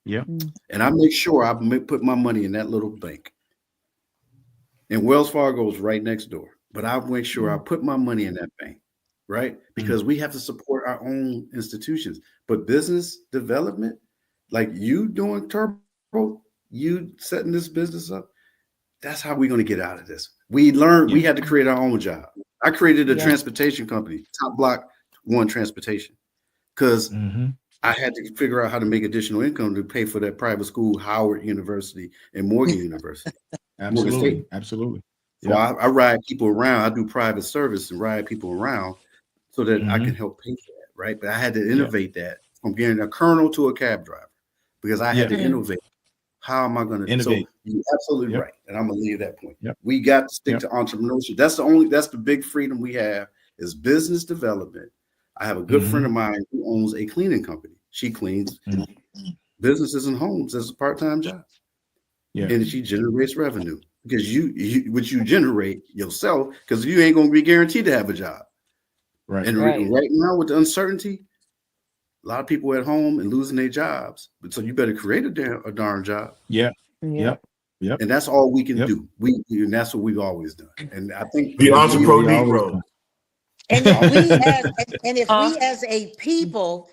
Yeah, and I make sure I put my money in that little bank. And Wells Fargo is right next door, but I make sure I put my money in that bank. Right? Because we have to support our own institutions. But business development, like you doing Turbo, you setting this business up, that's how we're going to get out of this. We learned we had to create our own job. I created a transportation company, Top Block One Transportation, because I had to figure out how to make additional income to pay for that private school, Howard University and Morgan University. Absolutely, absolutely. So I ride people around. I do private service and ride people around so that I can help pay for that, right? But I had to innovate that from getting a colonel to a cab driver because I had to innovate. How am I going to innovate? So you're absolutely right, and I'm going to leave that point. We got to stick to entrepreneurship. That's the big freedom we have is business development. I have a good friend of mine who owns a cleaning company. She cleans businesses and homes as a part-time job, and she generates revenue because which you generate yourself because you ain't going to be guaranteed to have a job. Right. And right now with the uncertainty, a lot of people at home and losing their jobs. But so you better create a darn job. Yeah. Yeah. Yep. And that's all we can Yep. do. And that's what we've always done. And I think The entrepreneur we always Negro. And if we as a people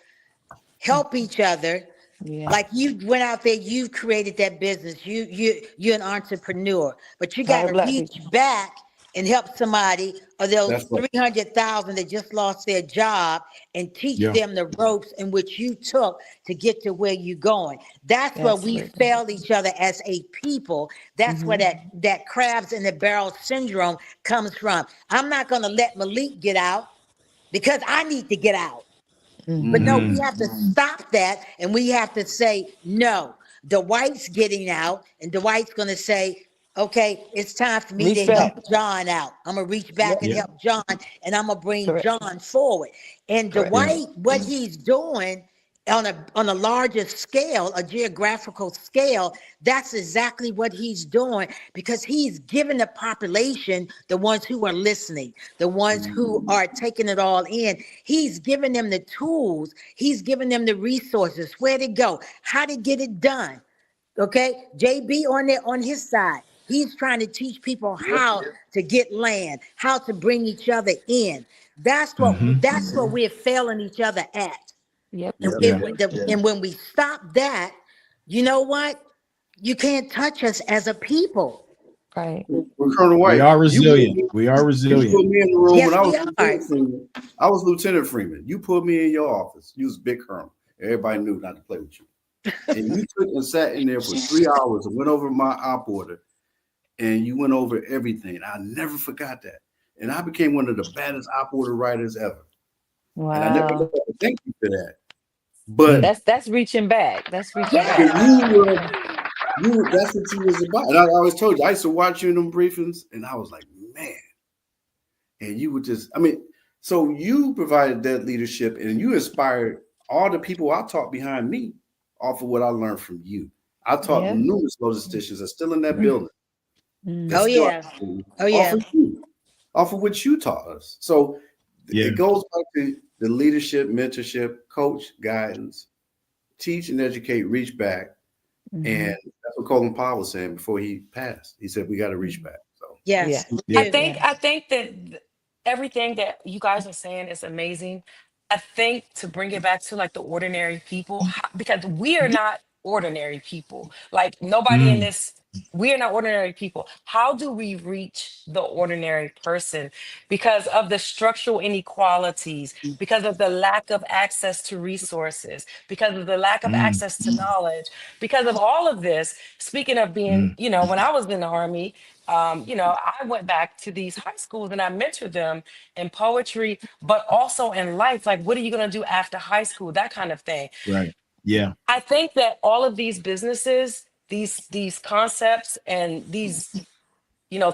help each other, Yeah. like you went out there, you created that business, you're an entrepreneur, but you got All to black reach people. back and help somebody or those That's right. 300,000 that just lost their job and teach Yeah. them the ropes in which you took to get to where you're going. That's where we Absolutely. fail each other as a people. That's where that crabs in the barrel syndrome comes from. I'm not going to let Malik get out because I need to get out. But no, we have to stop that, and we have to say, no, Dwight's getting out, and Dwight's going to say, okay, it's time for me Reach to help back. John out. I'm going to reach back and Yeah. help John, and I'm going to bring Correct. John forward. And Correct. Dwight, what he's doing on a larger scale, a geographical scale, that's exactly what he's doing, because he's giving the population, the ones who are listening, the ones who are taking it all in, he's giving them the tools, he's giving them the resources, where to go, how to get it done. Okay, JB on his side, he's trying to teach people how to get land, how to bring each other in. That's what we're failing each other at. Yep. And when we stop that, you know what? You can't touch us as a people. Right. Well, Colonel White, We are resilient. You We are put resilient. me in the room Yes, when I was we are. Lieutenant Freeman. I was Lieutenant Freeman. You put me in your office. You was Big Colonel. Everybody knew not to play with you. And you took and sat in there for 3 hours and went over my op order, and you went over everything. I never forgot that. And I became one of the baddest op order writers ever. And I never Wow. got to thank you for that. But That's reaching back. That's reaching Yeah. back. that's what you was about. And I always told you, I used to watch you in them briefings, and I was like, man. And you would just, so you provided that leadership, and you inspired all the people I taught behind me off of what I learned from you. I taught Yeah. numerous logisticians that's still in that building. Oh, yeah. Oh, yeah. Off of what you taught us. So Yeah. it goes back to the leadership, mentorship, coach, guidance, teach and educate, reach back. And that's what Colin Powell was saying before he passed. He said, we got to reach back. So Yes. Yeah. I think that everything that you guys are saying is amazing. I think to bring it back to like the ordinary people, because we are not ordinary people. Like nobody in this, we are not ordinary people. How do we reach the ordinary person? Because of the structural inequalities, because of the lack of access to resources, because of the lack of access to knowledge, because of all of this. Speaking of being, when I was in the Army, I went back to these high schools and I mentored them in poetry, but also in life. Like, what are you going to do after high school? That kind of thing. Right. Yeah. I think that all of these businesses, these concepts and these,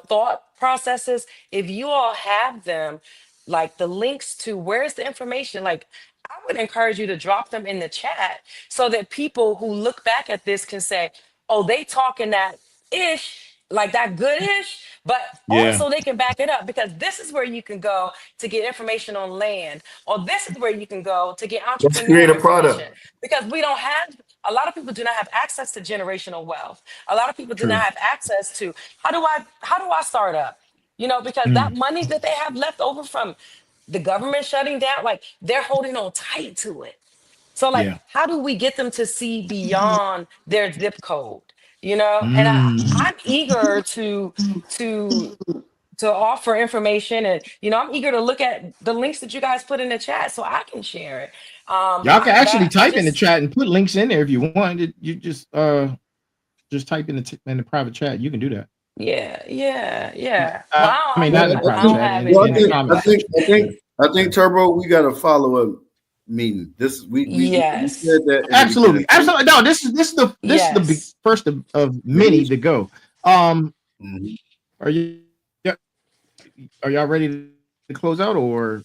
thought processes, if you all have them, like the links to where's the information, like I would encourage you to drop them in the chat so that people who look back at this can say, oh, they talking that ish, like that good ish, but Yeah. also they can back it up, because this is where you can go to get information on land, or this is where you can go to get Let's entrepreneurial create a information. product. Because we don't have, a lot of people do not have access to generational wealth. A lot of people do True. not have access to how do I start up? Because that money that they have left over from the government shutting down, like they're holding on tight to it. So like, Yeah. how do we get them to see beyond their zip code? And I'm eager to offer information, and I'm eager to look at the links that you guys put in the chat so I can share it. Y'all can actually type in the chat and put links in there if you want. You just type in the private chat. You can do that. Yeah. I mean, not in the private I don't chat. have in the it. comments. I think Turbo, we got a follow-up meeting. We Yes. said that Absolutely. No, this is the first of many to go. Mhm. Are y'all ready to close out, or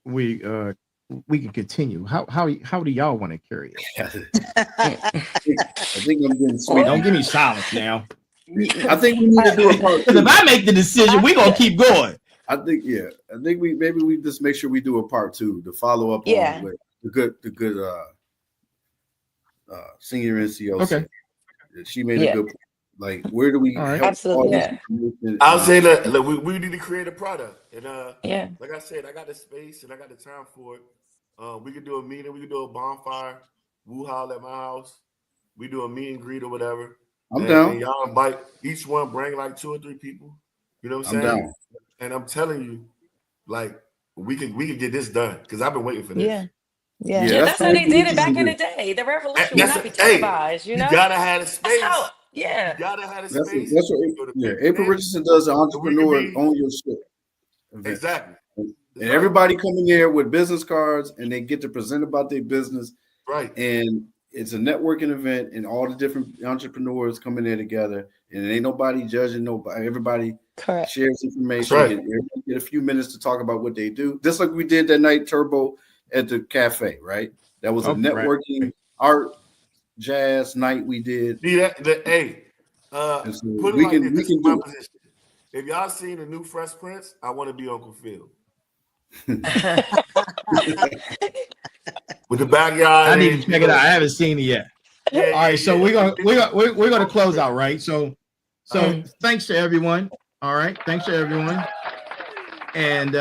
we can continue? How do y'all want to carry it? I think I'm getting sweet. Don't give me silence now. I think we need to do a part Because if two. I make the decision, we're gonna keep going. I think we just make sure we do a part two to follow up Yeah. on what the good senior NCO Okay. said. She made Yeah. a good point. Like, where do we All right. help Absolutely, all this yeah. information? I'll say that look, we need to create a product, and Yeah. like I said, I got the space and I got the time for it. We could do a meeting, we could do a bonfire, woo howl at my house. We do a meet and greet or whatever. I'm down. And y'all invite each one, bring like 2 or 3 people. You know what I'm I'm saying? down. And I'm telling you, like we could get this done because I've been waiting for this. Yeah. Yeah. Yeah, Yeah, that's how they exactly did what it you back can in do. the day. The revolution would That's not be hey, televised, you know? gotta have the That's space. how, yeah. You gotta have the That's space. what Go to yeah. big April events. Richardson does the So we entrepreneur could be own your shit event. exactly. And That's everybody come in there with business cards and they get to present about their business. right. And it's a networking event and all the different entrepreneurs come in there together. And ain't nobody judging nobody. Everybody Correct. shares information. That's right. Everybody get a few minutes to talk about what they do. Just like we did that night, Turbo at the cafe, right? That was a Oh, right. networking art jazz night we did. See hey, And so put it we like can this. we This can is my do it. position. If y'all seen the new Fresh Prince, I want to be Uncle Phil with the backyard. I need to check it out. I haven't seen it yet. Yeah, All right, so we're gonna close out, right? So Mhm. thanks to everyone. All right, thanks to everyone. And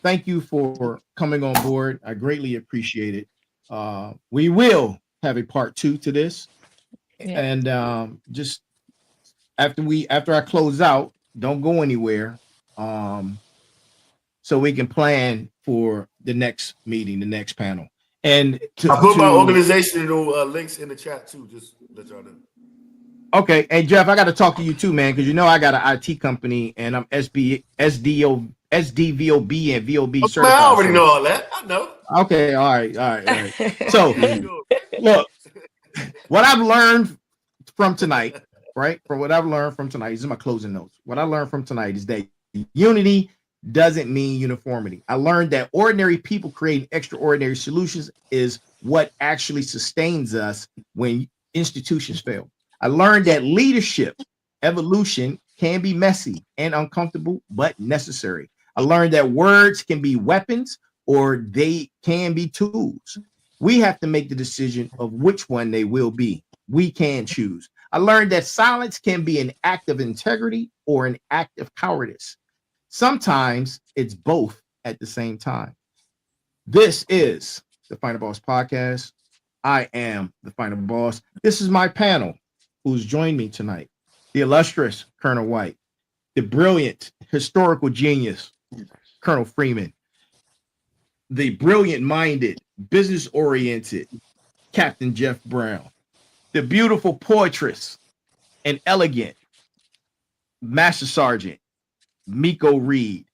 thank you for coming on board. I greatly appreciate it. We will have a part 2 to this. Yeah. And just after I close out, don't go anywhere. So we can plan for the next meeting, the next panel. And I put my organizational links in the chat too. Just let y'all know. Okay, and Jeff, I got to talk to you too, man, because I got an IT company and I'm SDVOB and VOB Man, certified. I already know all that. I know. Okay, all right. So look, what I've learned from tonight, right? From what I've learned from tonight, these are my closing notes. What I learned from tonight is that unity doesn't mean uniformity. I learned that ordinary people creating extraordinary solutions is what actually sustains us when institutions fail. I learned that leadership evolution can be messy and uncomfortable, but necessary. I learned that words can be weapons or they can be tools. We have to make the decision of which one they will be. We can choose. I learned that silence can be an act of integrity or an act of cowardice. Sometimes it's both at the same time. This is the Final Boss Podcast. I am the Final Boss. This is my panel who's joined me tonight. The illustrious Colonel White, the brilliant historical genius, Colonel Freeman, the brilliant-minded, business-oriented Captain Jeff Brown, the beautiful poetress and elegant Master Sergeant Miko Reed,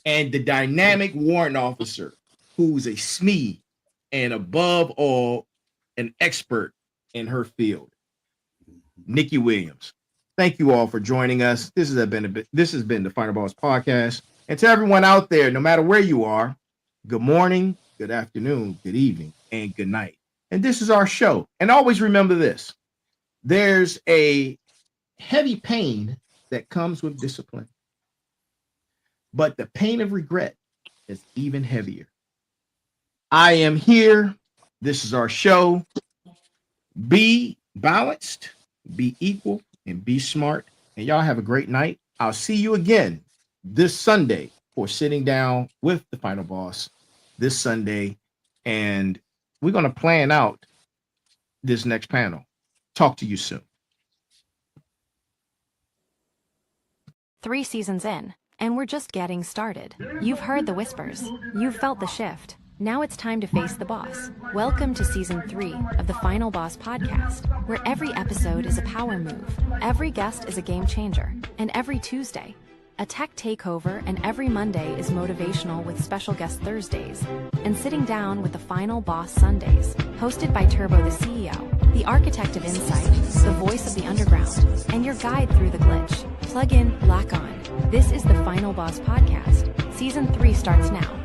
and the dynamic warrant officer who's a SME and above all an expert in her field, Nikki Williams. Thank you all for joining us. This has been the Final Boss Podcast. And to everyone out there, no matter where you are, good morning, good afternoon, good evening, and good night. And this is our show. And always remember this: there's a heavy pain that comes with discipline, but the pain of regret is even heavier. I am here. This is our show. Be balanced, be equal, and be smart. And y'all have a great night. I'll see you again this Sunday for Sitting Down with the Final Boss this Sunday. And we're going to plan out this next panel. Talk to you soon. 3 seasons in, and we're just getting started. You've heard the whispers. You've felt the shift. Now it's time to face the boss. Welcome to Season 3 of the Final Boss Podcast, where every episode is a power move, every guest is a game changer, and every Tuesday, a tech takeover, and every Monday is motivational with special guest Thursdays, and Sitting Down with the Final Boss Sundays, hosted by Turbo the CEO, the architect of insight, the voice of the underground, and your guide through the glitch. Plug in, lock on. This is the Final Boss Podcast. Season 3 starts now.